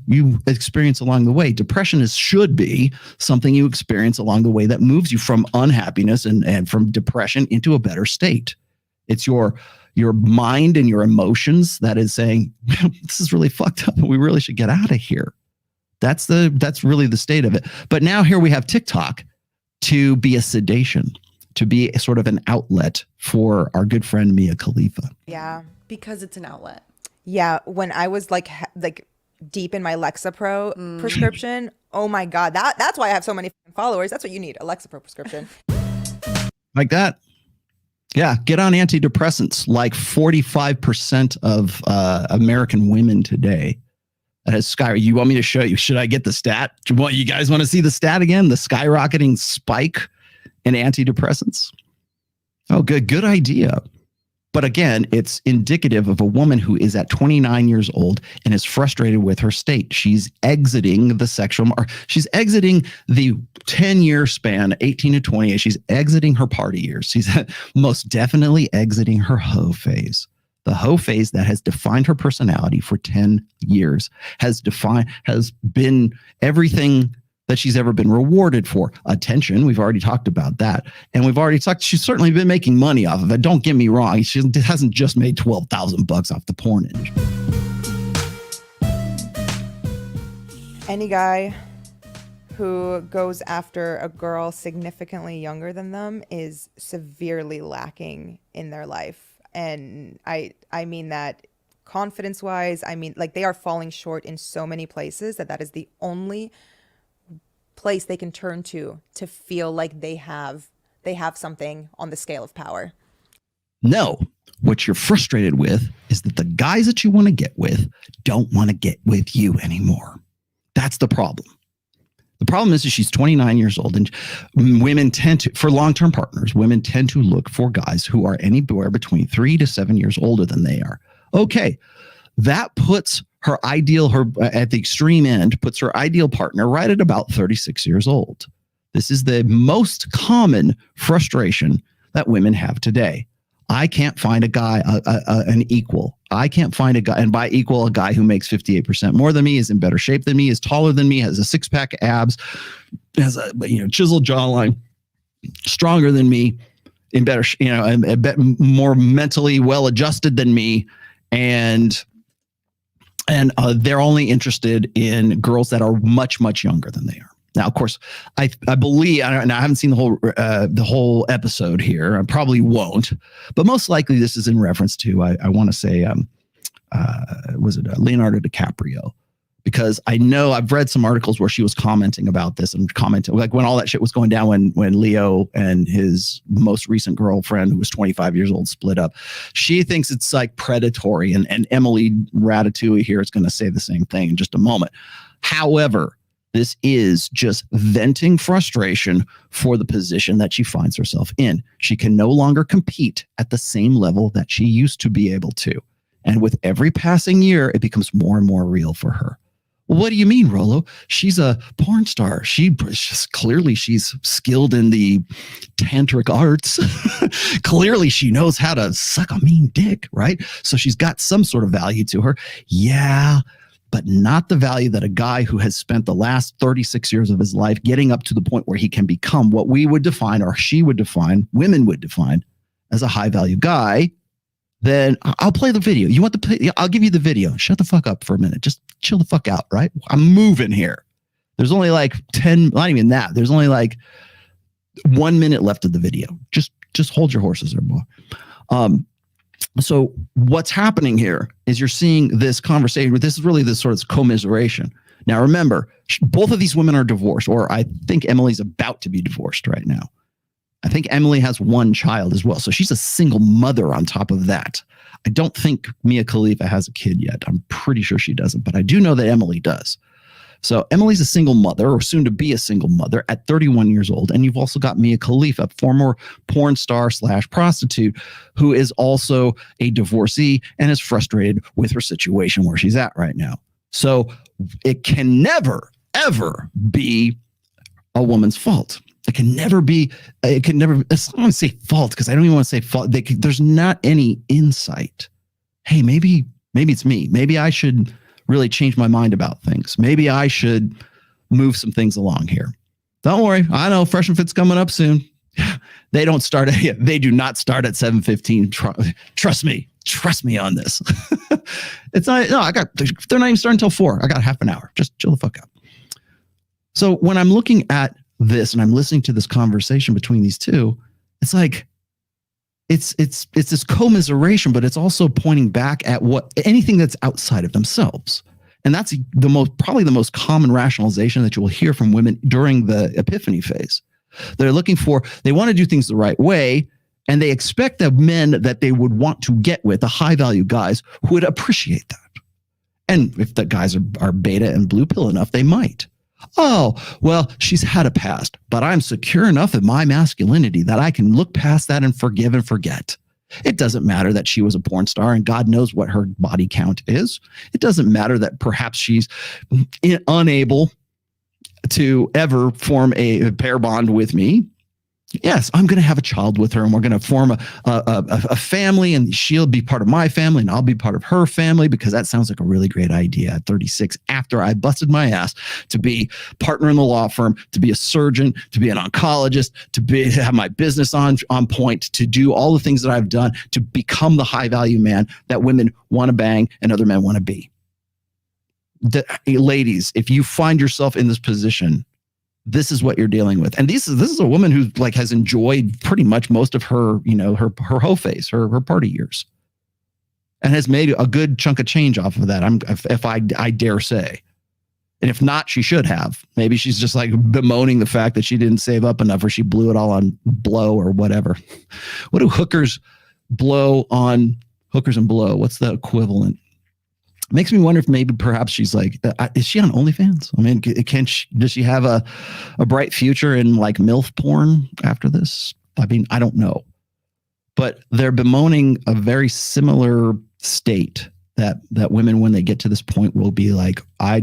experience along the way. Depression should be something you experience along the way that moves you from unhappiness and from depression into a better state. It's your mind and your emotions that is saying, this is really fucked up and we really should get out of here. That's really the state of it. But now here we have TikTok to be a sedation, to be a sort of an outlet for our good friend Mia Khalifa. Yeah. Because it's an outlet. Yeah. When I was like deep in my Lexapro prescription, oh my God, that's why I have so many followers. That's what you need, a Lexapro prescription. Like that. Yeah, get on antidepressants. Like 45% of American women today. That has sky. You want me to show you? Should I get the stat? You guys want to see the stat again? The skyrocketing spike in antidepressants. Oh, good idea. But again, it's indicative of a woman who is at 29 years old and is frustrated with her state. She's exiting the sexual, or she's exiting the 10-year span, 18 to 28. She's exiting her party years. She's most definitely exiting her hoe phase. The hoe phase that has defined her personality for 10 years, has been everything that she's ever been rewarded for. Attention, we've already talked about that. And we've already talked, she's certainly been making money off of it. Don't get me wrong. She hasn't just made $12,000 off the porn industry. Any guy who goes after a girl significantly younger than them is severely lacking in their life. And I mean that confidence-wise. I mean, like, they are falling short in so many places that is the only place they can turn to feel like they have something on the scale of power. No, what you're frustrated with is that the guys that you want to get with don't want to get with you anymore. That's the problem. The problem is that she's 29 years old, and women tend to, for long-term partners, women tend to look for guys who are anywhere between 3 to 7 years older than they are. Okay, that puts her at the extreme end, puts her ideal partner right at about 36 years old. This is the most common frustration that women have today. I can't find a guy, an equal. I can't find a guy, and by equal, a guy who makes 58% more than me, is in better shape than me, is taller than me, has a six-pack abs, has a chiseled jawline, stronger than me, in better, a bit more mentally well-adjusted than me, and they're only interested in girls that are much, much younger than they are. Now, of course, I believe, and I haven't seen the whole episode here. I probably won't, but most likely this is in reference to, I want to say, was it Leonardo DiCaprio? Because I know I've read some articles where she was commenting about this and commenting, like, when all that shit was going down, when Leo and his most recent girlfriend, who was 25 years old, split up. She thinks it's like predatory, and Emily Ratatouille here is going to say the same thing in just a moment. However, this is just venting frustration for the position that she finds herself in. She can no longer compete at the same level that she used to be able to. And with every passing year, it becomes more and more real for her. Well, what do you mean, Rollo? She's a porn star. Clearly she's skilled in the tantric arts. Clearly she knows how to suck a mean dick, right? So she's got some sort of value to her. Yeah, but not the value that a guy who has spent the last 36 years of his life getting up to the point where he can become what we would define, or she would define, women would define, as a high value guy. Then I'll play the video. You want I'll give you the video. Shut the fuck up for a minute. Just chill the fuck out, right? I'm moving here. There's only like 10, not even that. There's only like 1 minute left of the video. Just hold your horses there, boy. So what's happening here is you're seeing this conversation. This is really this sort of commiseration. Now, remember, both of these women are divorced, or I think Emily's about to be divorced right now. I think Emily has one child as well. So she's a single mother on top of that. I don't think Mia Khalifa has a kid yet. I'm pretty sure she doesn't, but I do know that Emily does. So Emily's a single mother, or soon to be a single mother, at 31 years old. And you've also got Mia Khalifa, former porn star / prostitute, who is also a divorcee and is frustrated with her situation where she's at right now. So it can never, ever be a woman's fault. It can never be, I don't want to say fault, because I don't even want to say fault. There's not any insight. Hey, maybe it's me. Maybe I should really change my mind about things. Maybe I should move some things along here. Don't worry. I know Fresh and Fit's coming up soon. They don't start. They do not start at 7:15. Trust me on this. It's not. No, they're not even starting until 4. I got half an hour. Just chill the fuck out. So when I'm looking at this and I'm listening to this conversation between these two, it's like it's this commiseration, but it's also pointing back at anything that's outside of themselves. And that's probably the most common rationalization that you will hear from women during the epiphany phase. They want to do things the right way, and they expect the men that they would want to get with, the high value guys, who would appreciate that. And if the guys are beta and blue pill enough, they might. Oh, well, she's had a past, but I'm secure enough in my masculinity that I can look past that and forgive and forget. It doesn't matter that she was a porn star and God knows what her body count is. It doesn't matter that perhaps she's unable to ever form a pair bond with me. Yes, I'm going to have a child with her, and we're going to form a family, and she'll be part of my family and I'll be part of her family, because that sounds like a really great idea at 36, after I busted my ass to be partner in the law firm, to be a surgeon, to be an oncologist, to have my business on point, to do all the things that I've done to become the high value man that women want to bang and other men want to be. Ladies, if you find yourself in this position, this is what you're dealing with. And this is a woman who has enjoyed pretty much most of her, her hoe phase, her party years, and has made a good chunk of change off of that. If I dare say, and if not, she should have. Maybe she's just bemoaning the fact that she didn't save up enough, or she blew it all on blow or whatever. What do hookers blow on hookers and blow? What's the equivalent? Makes me wonder if maybe perhaps she's is she on OnlyFans? I mean, does she have a bright future in MILF porn after this? I mean, I don't know, but they're bemoaning a very similar state that women, when they get to this point, will be like, I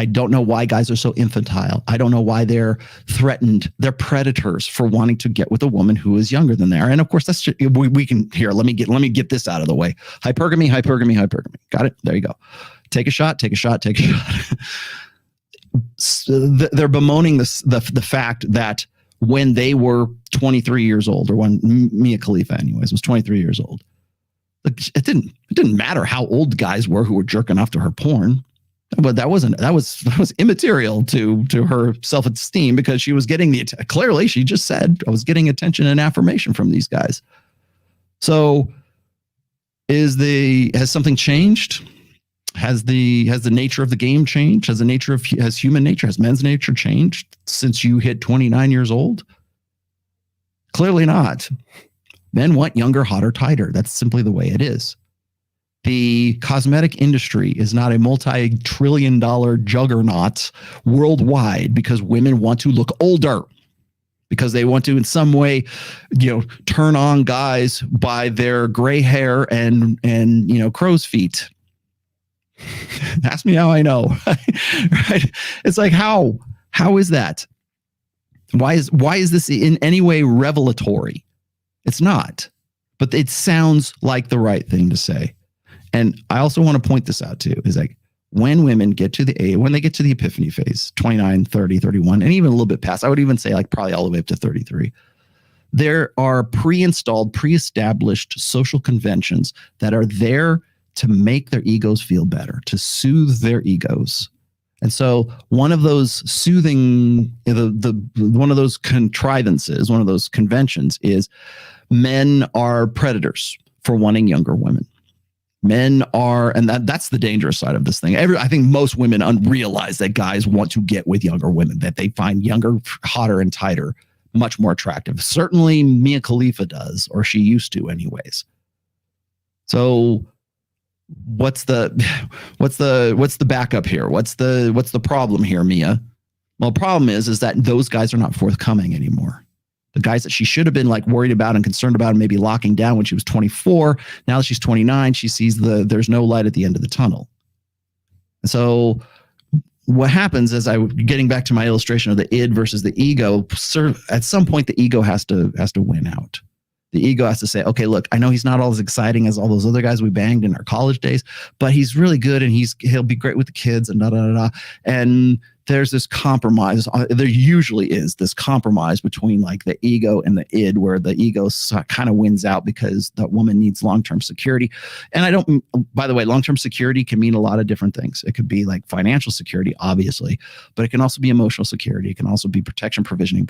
don't know why guys are so infantile. I don't know why they're threatened. They're predators for wanting to get with a woman who is younger than they are. And of course, that's just, we can here. Let me get this out of the way. Hypergamy. Got it. There you go. Take a shot. They're bemoaning the fact that when they were 23 years old, or when Mia Khalifa, anyways, was 23 years old, it didn't matter how old guys were who were jerking off to her porn. But that was immaterial to her self-esteem, because she was getting clearly, she just said, I was getting attention and affirmation from these guys. So has something changed? Has the nature of the game changed? Has human nature, has men's nature changed since you hit 29 years old? Clearly not. Men want younger, hotter, tighter. That's simply the way it is. The cosmetic industry is not a multi-trillion-dollar juggernaut worldwide because women want to look older, because they want to in some way, turn on guys by their gray hair and crow's feet. Ask me how I know. Right? It's like, how is that? Why is this in any way revelatory? It's not, but it sounds like the right thing to say. And I also want to point this out too, is when women get to the epiphany phase, 29, 30, 31, and even a little bit past, I would even say probably all the way up to 33, there are pre-installed, pre-established social conventions that are there to make their egos feel better, to soothe their egos. And so one of those soothing, one of those contrivances, one of those conventions is men are predators for wanting younger women. Men are, and that's the dangerous side of this thing. I think most women realize that guys want to get with younger women, that they find younger, hotter, and tighter much more attractive. Certainly Mia Khalifa does, or she used to anyways. So what's the backup here? What's the problem here, Mia? Well, the problem is that those guys are not forthcoming anymore. The guys that she should have been worried about and concerned about and maybe locking down when she was 24. Now that she's 29, she sees there's no light at the end of the tunnel. And so what happens is, getting back to my illustration of the id versus the ego, at some point the ego has to win out. The ego has to say, okay, look, I know he's not all as exciting as all those other guys we banged in our college days, but he's really good and he'll be great with the kids and da da da da. And there's this compromise. There usually is this compromise between like the ego and the id, where the ego kind of wins out because the woman needs long-term security. And I don't, by the way, long-term security can mean a lot of different things. It could be like financial security, obviously, but it can also be emotional security. It can also be protection, provisioning,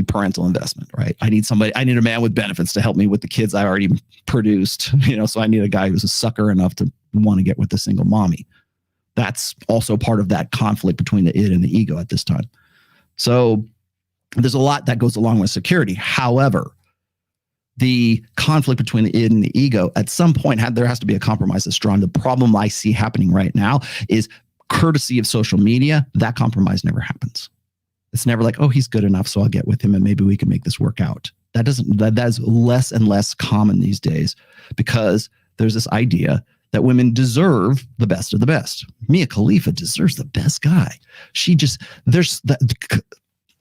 parental investment, right? I need a man with benefits to help me with the kids I already produced, so I need a guy who's a sucker enough to want to get with a single mommy. That's also part of that conflict between the id and the ego at this time. So there's a lot that goes along with security. However, the conflict between the id and the ego, at some point, there has to be a compromise that's strong. The problem I see happening right now is, courtesy of social media, that compromise never happens. It's never like, oh, he's good enough, so I'll get with him and maybe we can make this work out. That is less and less common these days, because there's this idea that women deserve the best of the best. Mia Khalifa deserves the best guy.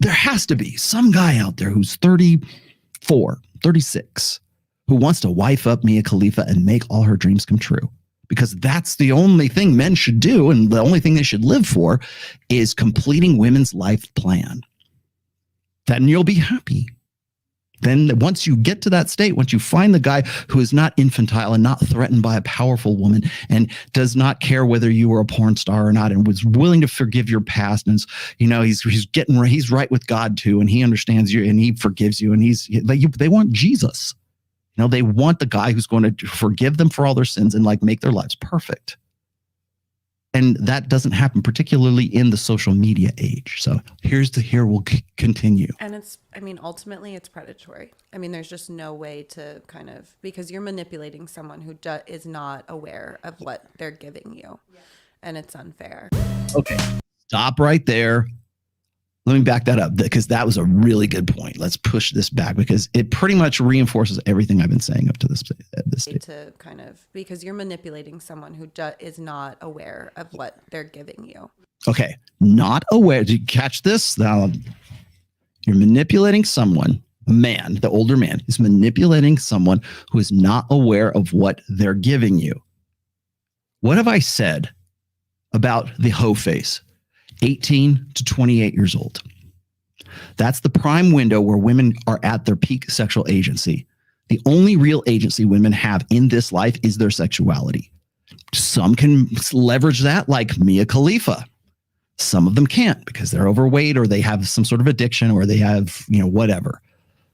There has to be some guy out there who's 34, 36, who wants to wife up Mia Khalifa and make all her dreams come true. Because that's the only thing men should do, and the only thing they should live for is completing women's life plan. Then you'll be happy. Then once you get to that state, once you find the guy who is not infantile and not threatened by a powerful woman and does not care whether you were a porn star or not, and was willing to forgive your past, and he's right with God too, and he understands you and he forgives you, and they want Jesus. They want the guy who's going to forgive them for all their sins and like make their lives perfect. And that doesn't happen, particularly in the social media age. So here we'll continue. And ultimately it's predatory. There's just no way to because you're manipulating someone who is not aware of what they're giving you. Yeah. And it's unfair. Okay. Stop right there. Let me back that up, because that was a really good point. Let's push this back, because it pretty much reinforces everything I've been saying up to this state. Because you're manipulating someone who is not aware of what they're giving you. Okay. Not aware. Did you catch this? Now, you're manipulating someone, a man, the older man is manipulating someone who is not aware of what they're giving you. What have I said about the hoe face? 18 to 28 years old. That's the prime window where women are at their peak sexual agency. The only real agency women have in this life is their sexuality. Some can leverage that, like Mia Khalifa. Some of them can't, because they're overweight or they have some sort of addiction or they have, whatever.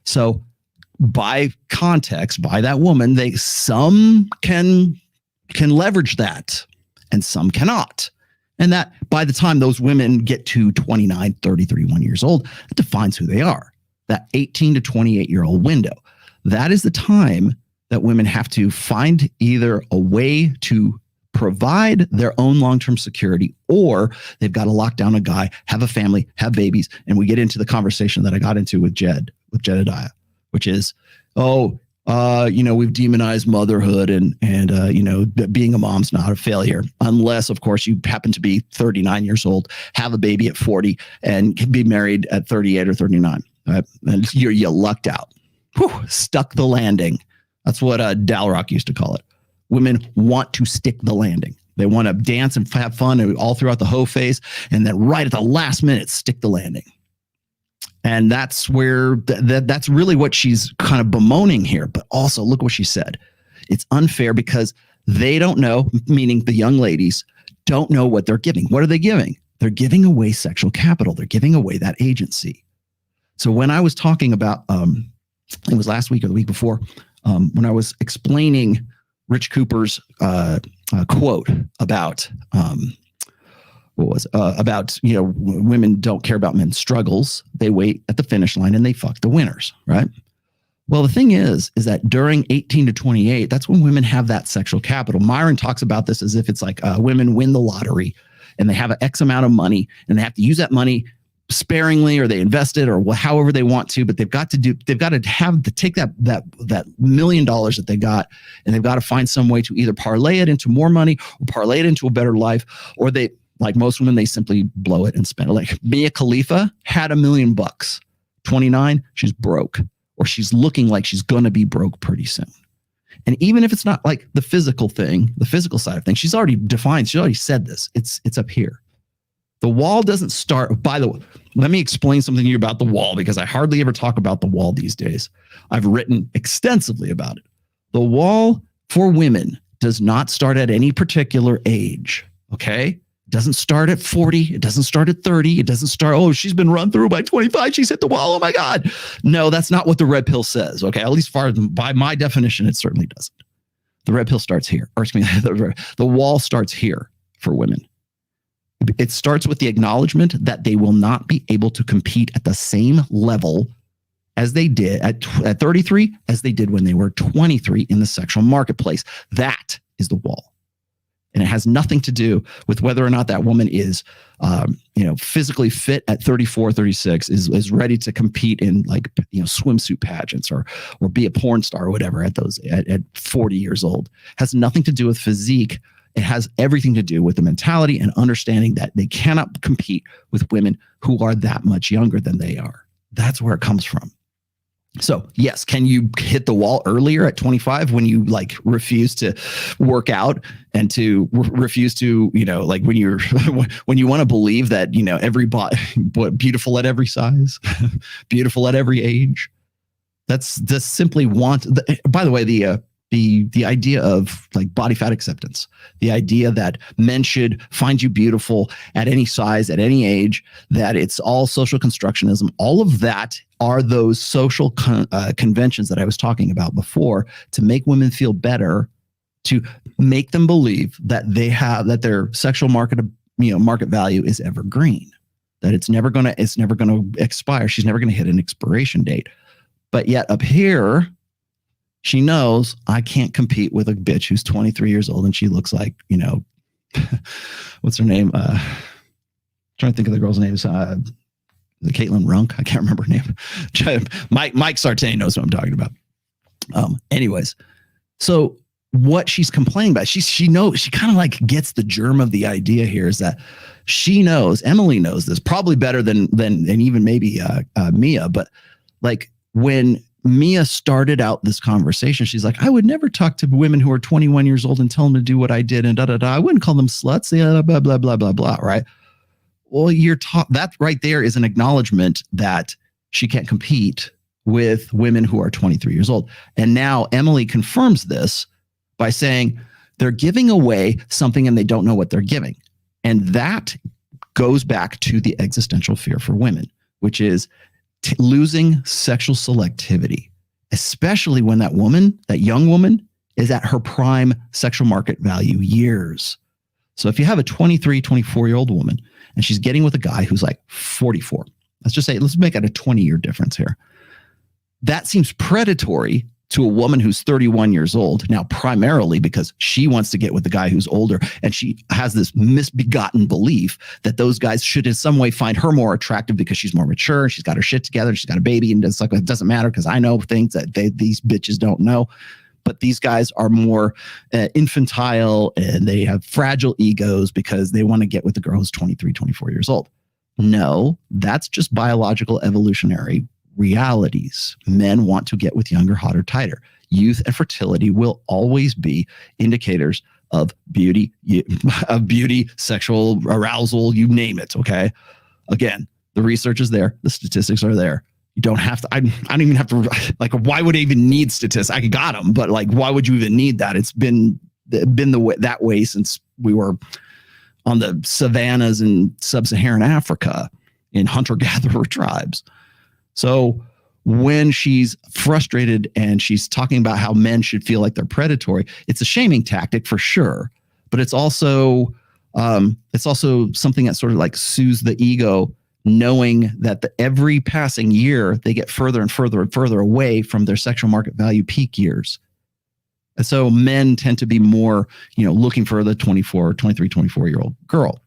So by context, by that woman, some can leverage that and some cannot. And that by the time those women get to 29, 30, 31 years old, it defines who they are. That 18 to 28-year-old window. That is the time that women have to find either a way to provide their own long-term security, or they've got to lock down a guy, have a family, have babies. And we get into the conversation that I got into with Jedediah, which is, we've demonized motherhood and being a mom's not a failure, unless, of course, you happen to be 39 years old, have a baby at 40, and can be married at 38 or 39. Right? And you lucked out. Whew, stuck the landing. That's what Dalrock used to call it. Women want to stick the landing. They want to dance and have fun all throughout the hoe phase, and then right at the last minute, stick the landing. And that's where that's really what she's kind of bemoaning here. But also, look what she said. It's unfair because they don't know, meaning the young ladies don't know what they're giving. What are they giving? They're giving away sexual capital. They're giving away that agency. So when I was talking about, it was last week or the week before, when I was explaining Rich Cooper's quote about women don't care about men's struggles. They wait at the finish line and they fuck the winners, right? Well, the thing is that during 18 to 28, that's when women have that sexual capital. Myron talks about this as if it's like women win the lottery and they have an X amount of money and they have to use that money sparingly, or they invest it, or however they want to, but they've got to take that $1 million that they got, and they've got to find some way to either parlay it into more money or parlay it into a better life, or they, like most women, they simply blow it and spend it. Like Mia Khalifa had $1 million, 29, she's broke, or she's looking like she's going to be broke pretty soon. And even if it's not like the physical thing, the physical side of things, she's already defined, she already said this, it's up here. The wall doesn't start. By the way, let me explain something to you about the wall, because I hardly ever talk about the wall these days. I've written extensively about it. The wall for women does not start at any particular age. Okay. It doesn't start at 40. It doesn't start at 30. It doesn't start, oh, she's been run through by 25. She's hit the wall. Oh my God. No, that's not what the red pill says. Okay. At least by my definition, it certainly doesn't. The red pill starts here. Or excuse me, the wall starts here for women. It starts with the acknowledgement that they will not be able to compete at the same level as they did at 33 as they did when they were 23 in the sexual marketplace. That is the wall. And it has nothing to do with whether or not that woman is, physically fit at 34, 36, is ready to compete in swimsuit pageants or be a porn star or whatever at 40 years old. It has nothing to do with physique. It has everything to do with the mentality and understanding that they cannot compete with women who are that much younger than they are. That's where it comes from. So yes, can you hit the wall earlier at 25 when you refuse to work out and to refuse to, when you're, when you want to believe that, everybody, beautiful at every size, beautiful at every age. That's just simply by the way, the idea of body fat acceptance, the idea that men should find you beautiful at any size, at any age, that it's all social constructionism, all of that are those social conventions that I was talking about before to make women feel better, to make them believe that that their sexual market value is evergreen, that it's never going to expire. She's never going to hit an expiration date. But yet up here, she knows I can't compete with a bitch who's 23 years old and she looks like, what's her name? Trying to think of the girl's name. The Caitlin Runk. I can't remember her name. Mike Sartain knows what I'm talking about. Anyways, so what she's complaining about, she knows, she kind of gets the germ of the idea here is that she knows, Emily knows this probably better than even maybe Mia, but when Mia started out this conversation, she's like, I would never talk to women who are 21 years old and tell them to do what I did and I wouldn't call them sluts, blah, blah, blah, blah, blah, right? Well, that right there is an acknowledgement that she can't compete with women who are 23 years old. And now Emily confirms this by saying they're giving away something and they don't know what they're giving. And that goes back to the existential fear for women, which is losing sexual selectivity, especially when that young woman is at her prime sexual market value years. So if you have a 23, 24-year-old woman and she's getting with a guy who's 44, let's make it a 20-year difference here. That seems predatory to a woman who's 31 years old, now primarily because she wants to get with the guy who's older, and she has this misbegotten belief that those guys should in some way find her more attractive because she's more mature, she's got her shit together, she's got a baby, and it's it doesn't matter because I know things that these bitches don't know. But these guys are more infantile and they have fragile egos because they want to get with the girl who's 23, 24 years old. No, that's just biological evolutionary realities. Men want to get with younger, hotter, tighter. Youth and fertility will always be indicators of beauty, sexual arousal, you name it. Okay. Again, the research is there. The statistics are there. You don't have to, I don't even have to, why would I even need statistics? I got them, but why would you even need that? It's been that way since we were on the savannas in sub-Saharan Africa in hunter-gatherer tribes. So when she's frustrated and she's talking about how men should feel like they're predatory, it's a shaming tactic for sure, but it's also something that sort of soothes the ego, knowing that every passing year they get further and further and further away from their sexual market value peak years. And so men tend to be more, looking for the 24, 23, 24-year-old girl,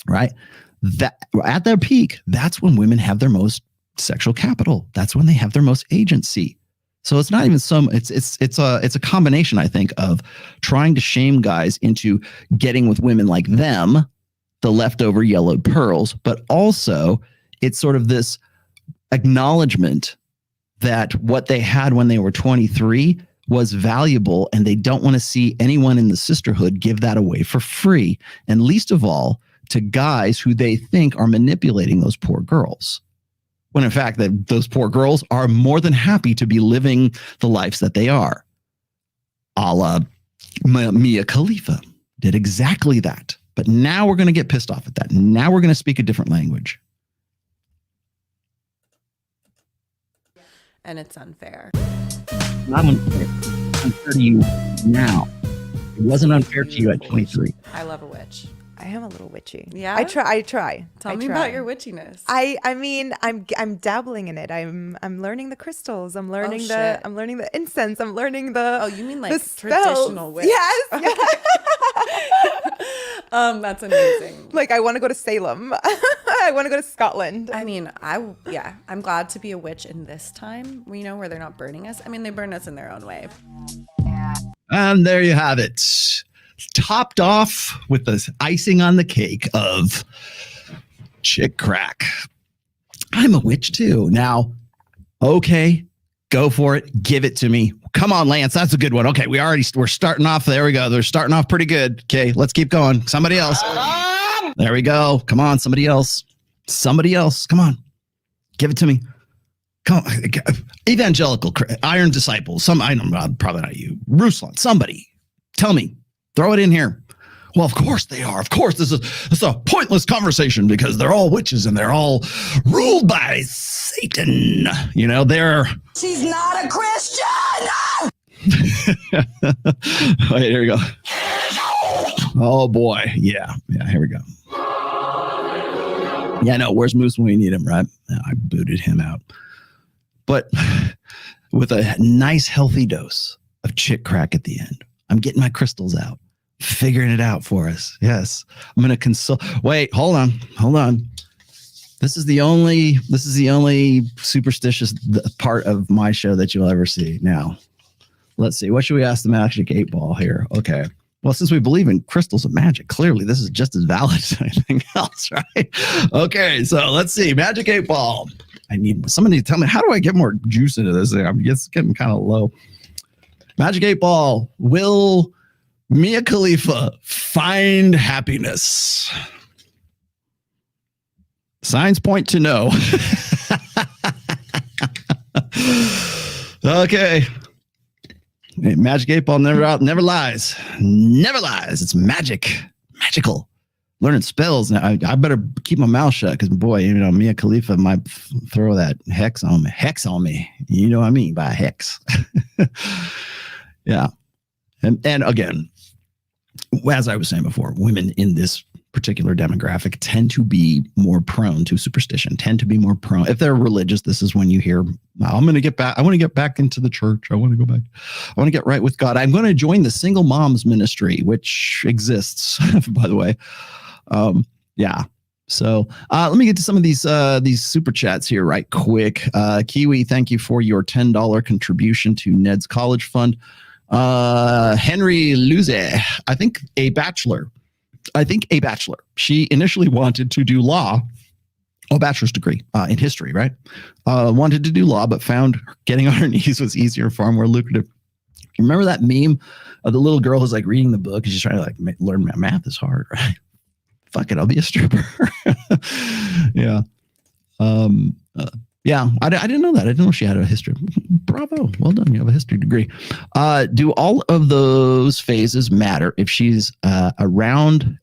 right? That at their peak, that's when women have their most sexual capital. That's when they have their most agency. So it's not even it's a combination, I think, of trying to shame guys into getting with women like them, the leftover yellowed pearls, but also it's sort of this acknowledgement that what they had when they were 23 was valuable, and they don't want to see anyone in the sisterhood give that away for free. And least of all, to guys who they think are manipulating those poor girls. When in fact, those poor girls are more than happy to be living the lives that they are. A la Mia Khalifa did exactly that. But now we're going to get pissed off at that. Now we're going to speak a different language. And it's unfair. Not unfair. It's unfair to you now. It wasn't unfair to you at 23. I love a witch. I am a little witchy. Yeah? I try. Tell me about your witchiness. I mean, I'm dabbling in it. I'm learning the crystals. I'm learning shit. I'm learning the incense. I'm learning the. Oh, you mean like the traditional spells. witch? Yes. That's amazing. Like I want to go to Salem. I want to go to Scotland. I mean, I'm glad to be a witch in this time, where they're not burning us. I mean, they burn us in their own way. And there you have it. Topped off with the icing on the cake of chick crack. I'm a witch too. Now, okay, go for it. Give it to me. Come on, Lance. That's a good one. Okay, we're starting off. There we go. They're starting off pretty good. Okay, let's keep going. Somebody else. There we go. Come on, somebody else. Somebody else. Come on. Give it to me. Come on. Evangelical, Iron Disciples. I don't know, probably not you. Ruslan, somebody. Tell me. Throw it in here. Well, of course they are. Of course, this is a pointless conversation because they're all witches and they're all ruled by Satan. She's not a Christian. Wait, here we go. Oh boy, yeah. Here we go. Yeah, no. Where's Moose when we need him? Right? I booted him out, but with a nice, healthy dose of chick crack at the end. I'm getting my crystals out. Figuring it out for us. Yes. I'm going to consult. Wait, hold on. This is the only superstitious part of my show that you'll ever see. Now, let's see. What should we ask the Magic 8 Ball here? Okay. Well, since we believe in crystals of magic, clearly this is just as valid as anything else, right? Okay. So let's see. Magic 8 Ball. I need somebody to tell me, how do I get more juice into this thing? I'm just getting kind of low. Magic 8 Ball. Will Mia Khalifa find happiness? Signs point to no. Okay. Magic 8 Ball never lies. Never lies. It's magical. Learning spells. Now I better keep my mouth shut because boy, Mia Khalifa might throw that hex on me. You know what I mean by hex. Yeah. And again, as I was saying before, women in this particular demographic tend to be more prone to superstition, tend to be more prone. If they're religious, this is when you hear, I'm going to get back. I want to get back into the church. I want to go back. I want to get right with God. I'm going to join the single moms ministry, which exists, by the way. Yeah. So let me get to some of these super chats here right quick. Kiwi, thank you for your $10 contribution to Ned's college fund. Henry Luze, I think a bachelor. She initially wanted to do law, a bachelor's degree in history, right? Wanted to do law, but found getting on her knees was easier, far more lucrative. Remember that meme of the little girl who's like reading the book and she's trying to learn math is hard, right? Fuck it, I'll be a stripper. Yeah. Yeah, I didn't know that. I didn't know she had a history. Bravo. Well done. You have a history degree. Do all of those phases matter if she's has a round,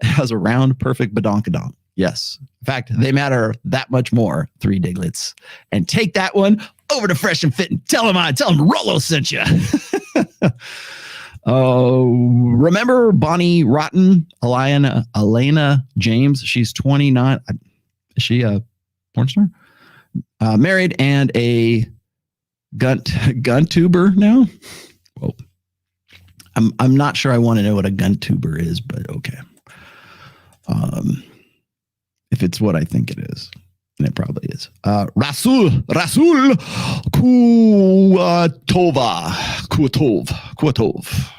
perfect badonkadonk? Yes. In fact, they matter that much more. 3 Diglets. And take that one over to Fresh and Fit and tell them Rollo sent you. Remember Bonnie Rotten, Elena James? She's 29. Is she a porn star? Married and a gun tuber now. Whoa. I'm not sure I want to know what a gun tuber is, but okay. If it's what I think it is, and it probably is. Rasul Kuatov.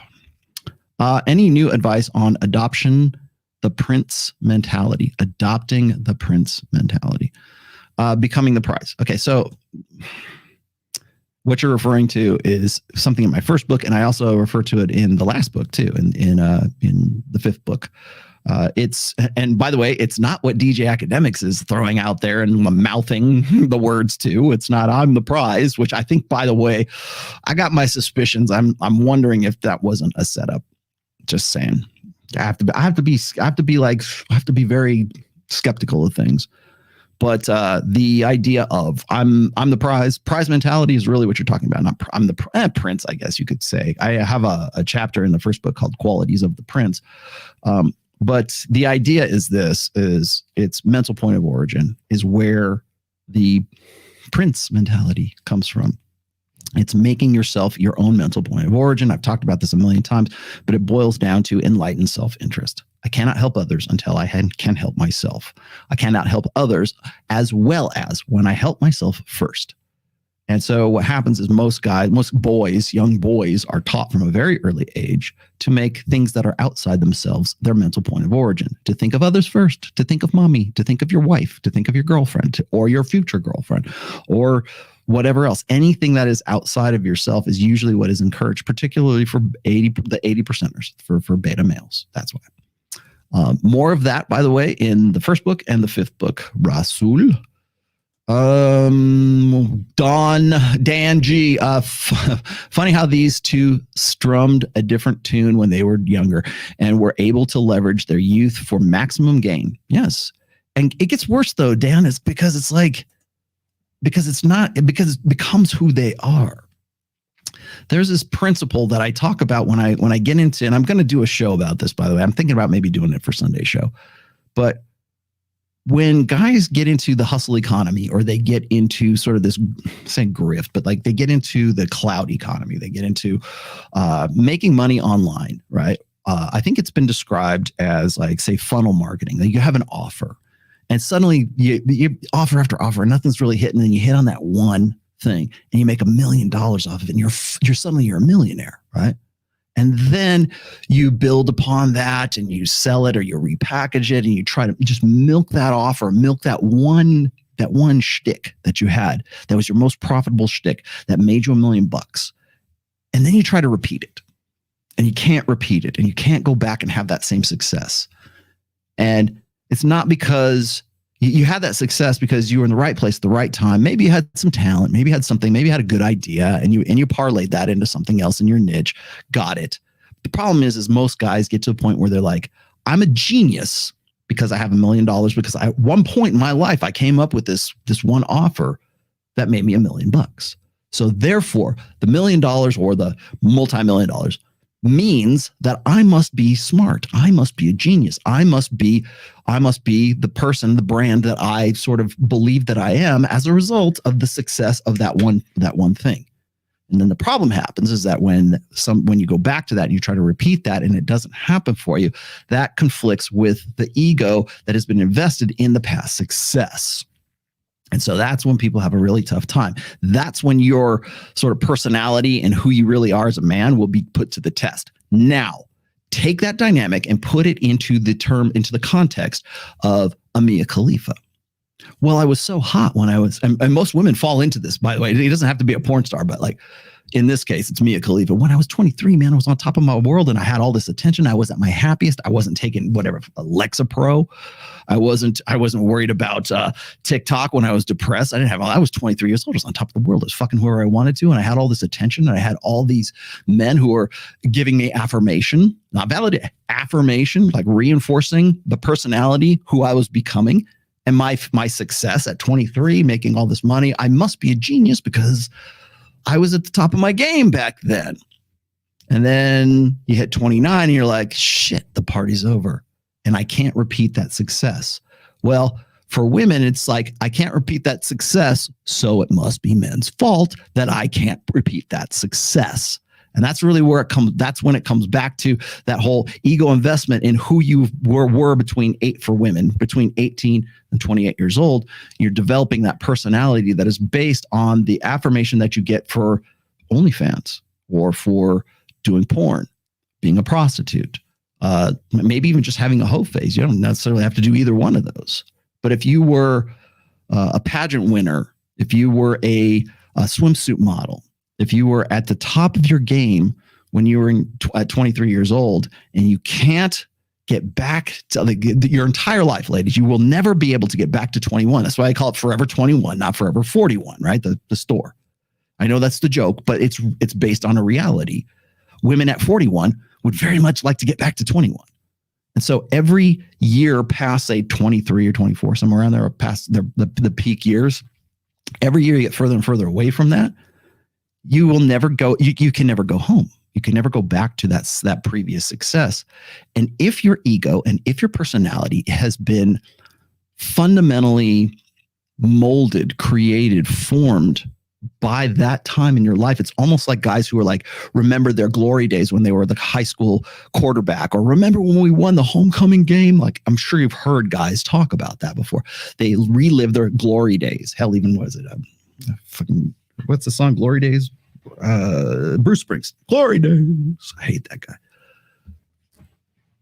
Any new advice on adopting the prince mentality? Becoming the prize. Okay, so what you're referring to is something in my first book, and I also refer to it in the last book too, in the 5th book. And by the way, it's not what DJ Academics is throwing out there and mouthing the words to. It's not I'm the prize, which I think, by the way, I got my suspicions. I'm wondering if that wasn't a setup. Just saying. I have to be very skeptical of things. But the idea of I'm the prize mentality is really what you're talking about. I'm the prince, I guess you could say. I have a chapter in the first book called Qualities of the Prince. But the idea is its mental point of origin is where the prince mentality comes from. It's making yourself your own mental point of origin. I've talked about this a million times, but it boils down to enlightened self-interest. I cannot help others until I can help myself. I cannot help others as well as when I help myself first. And so what happens is most boys, young boys, are taught from a very early age to make things that are outside themselves their mental point of origin, to think of others first, to think of mommy, to think of your wife, to think of your girlfriend or your future girlfriend or whatever else. Anything that is outside of yourself is usually what is encouraged, particularly for the 80%ers, for beta males. That's why. More of that, by the way, in the first book and the fifth book, Rasul. Dan G. Funny how these two strummed a different tune when they were younger and were able to leverage their youth for maximum gain. Yes. And it gets worse though, Dan, is because it becomes who they are. There's this principle that I talk about when I get into, and I'm going to do a show about this, by the way. I'm thinking about maybe doing it for Sunday show. But when guys get into the hustle economy, or they get into sort of this, say grift, but like they get into the cloud economy, they get into making money online, right? I think it's been described as like, say, funnel marketing. Like you have an offer and suddenly you offer after offer and nothing's really hitting. And you hit on that one thing and you make $1 million off of it. And you're suddenly a millionaire, right? And then you build upon that and you sell it or you repackage it and you try to just milk that offer, milk that one shtick that you had that was your most profitable shtick that made you $1 million. And then you try to repeat it and you can't repeat it and you can't go back and have that same success. And it's not because you had that success because you were in the right place at the right time. Maybe you had some talent, maybe you had something, maybe you had a good idea and you parlayed that into something else in your niche. Got it. The problem is most guys get to a point where they're like, I'm a genius because I have $1 million because at one point in my life, I came up with this one offer that made me $1 million. So therefore the $1 million or the multi-million dollars means that I must be smart. I must be a genius. I must be the person, the brand that I sort of believe that I am as a result of the success of that one thing. And then the problem happens is that when you go back to that and you try to repeat that and it doesn't happen for you, that conflicts with the ego that has been invested in the past success. And so that's when people have a really tough time. That's when your sort of personality and who you really are as a man will be put to the test. Now, take that dynamic and put it into the context of a Mia Khalifa. Well, I was so hot when I was, and most women fall into this, by the way. It doesn't have to be a porn star, but like in this case, it's Mia Khalifa. When I was 23, man, I was on top of my world and I had all this attention. I was at my happiest. I wasn't taking whatever Alexa Pro. I wasn't worried about TikTok when I was depressed. I was 23 years old. I was on top of the world. I was fucking whoever I wanted to. And I had all this attention and I had all these men who were giving me affirmation, not valid affirmation, like reinforcing the personality who I was becoming. And my success at 23, making all this money, I must be a genius because I was at the top of my game back then. And then you hit 29 and you're like, shit, the party's over. And I can't repeat that success. Well, for women, it's like, I can't repeat that success. So it must be men's fault that I can't repeat that success. And that's really where it comes. That's when it comes back to that whole ego investment in who you were between 18 and 28 years old. You're developing that personality that is based on the affirmation that you get for OnlyFans or for doing porn, being a prostitute, maybe even just having a hoe phase. You don't necessarily have to do either one of those. But if you were a pageant winner, if you were a swimsuit model, if you were at the top of your game when you were at 23 years old and you can't get back to your entire life, ladies. You will never be able to get back to 21. That's why I call it Forever 21, not Forever 41, right? The store. I know that's the joke, but it's based on a reality. Women at 41 would very much like to get back to 21. And so every year past, say, 23 or 24, somewhere around there, past the peak years, every year you get further and further away from that, you will never go, you can never go home. You can never go back to that previous success. And if your ego and if your personality has been fundamentally molded, created, formed by that time in your life, it's almost like guys who are like, remember their glory days when they were the high school quarterback, or remember when we won the homecoming game. Like, I'm sure you've heard guys talk about that before. They relive their glory days. Hell, even was it what's the song? Glory Days. Bruce Springsteen. Glory Days. I hate that guy.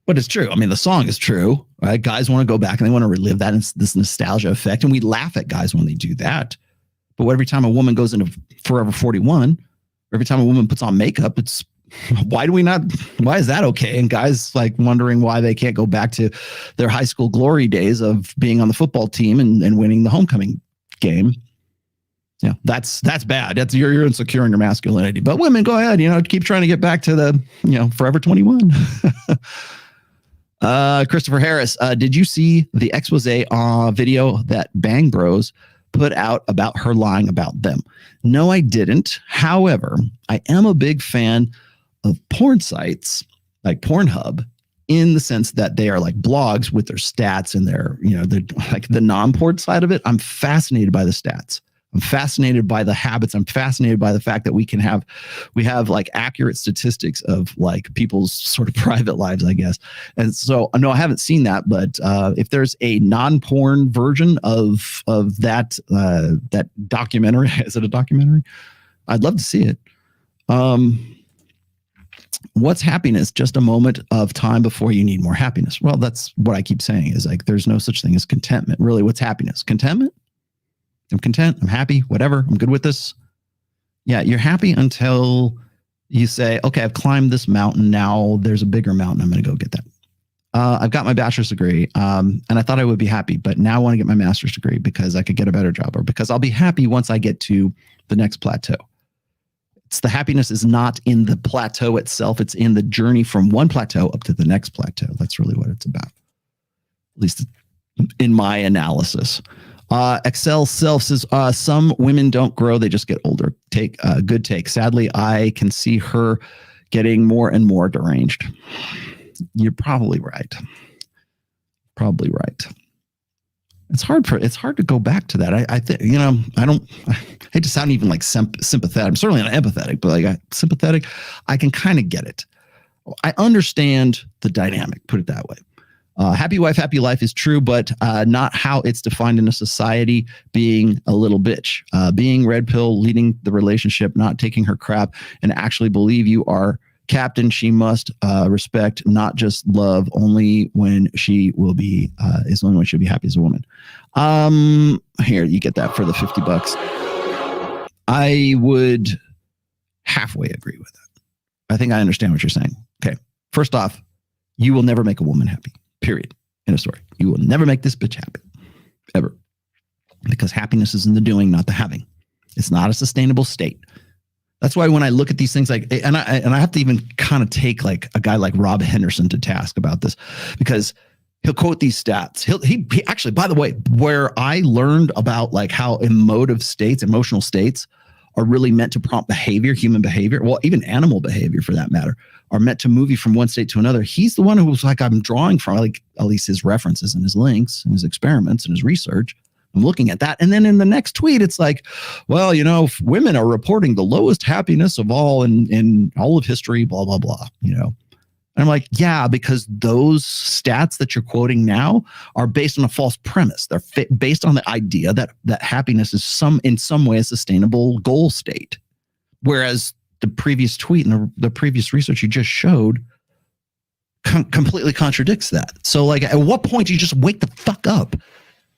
But it's true. I mean, the song is true, right? Guys want to go back and they want to relive that, this nostalgia effect. And we laugh at guys when they do that. But every time a woman goes into Forever 41, or every time a woman puts on makeup, it's why is that okay? And guys like wondering why they can't go back to their high school glory days of being on the football team and winning the homecoming game. Yeah, that's bad. That's you're insecure in your masculinity. But women, go ahead, keep trying to get back to the, Forever 21. Christopher Harris, did you see the expose video that Bang Bros put out about her lying about them? No, I didn't. However, I am a big fan of porn sites like Pornhub, in the sense that they are like blogs with their stats and their, like the non-porn side of it. I'm fascinated by the stats. I'm fascinated by the habits. I'm fascinated by the fact that we have like accurate statistics of like people's sort of private lives, I guess. And so, no, I haven't seen that, but if there's a non-porn version of that documentary, is it a documentary? I'd love to see it. What's happiness? Just a moment of time before you need more happiness. Well, that's what I keep saying, is like, there's no such thing as contentment. Really, what's happiness? Contentment? I'm content. I'm happy. Whatever. I'm good with this. Yeah, you're happy until you say, okay, I've climbed this mountain. Now there's a bigger mountain. I'm going to go get that. I've got my bachelor's degree, and I thought I would be happy, but now I want to get my master's degree because I could get a better job, or because I'll be happy once I get to the next plateau. It's the happiness is not in the plateau itself. It's in the journey from one plateau up to the next plateau. That's really what it's about, at least in my analysis. Excel Self says, some women don't grow, they just get older. Good take. Sadly, I can see her getting more and more deranged. You're probably right. Probably right. It's hard to go back to that. I think, I hate to sound even like sympathetic. I'm certainly not empathetic, but like sympathetic, I can kind of get it. I understand the dynamic, put it that way. Happy wife, happy life is true, but not how it's defined in a society. Being a little bitch, being red pill, leading the relationship, not taking her crap, and actually believe you are captain. She must respect, not just love. Only when she will be is only when she'll be happy as a woman. Here, you get that for the $50. I would halfway agree with that. I think I understand what you're saying. Okay, first off, you will never make a woman happy. Period. In a story. You will never make this bitch happy. Ever. Because happiness is in the doing, not the having. It's not a sustainable state. That's why when I look at these things, like, and I have to even kind of take like a guy like Rob Henderson to task about this, because he'll quote these stats. He actually, by the way, where I learned about like how emotional states are really meant to prompt behavior, human behavior, well, even animal behavior for that matter, are meant to move you from one state to another. He's the one who was like, I'm drawing from, like, at least his references and his links and his experiments and his research. I'm looking at that. And then in the next tweet, it's like, well, women are reporting the lowest happiness of all in all of history, blah, blah, blah, And I'm like, yeah, because those stats that you're quoting now are based on a false premise. They're based on the idea that happiness is in some way a sustainable goal state. Whereas the previous tweet and the previous research you just showed completely contradicts that. So like, at what point do you just wake the fuck up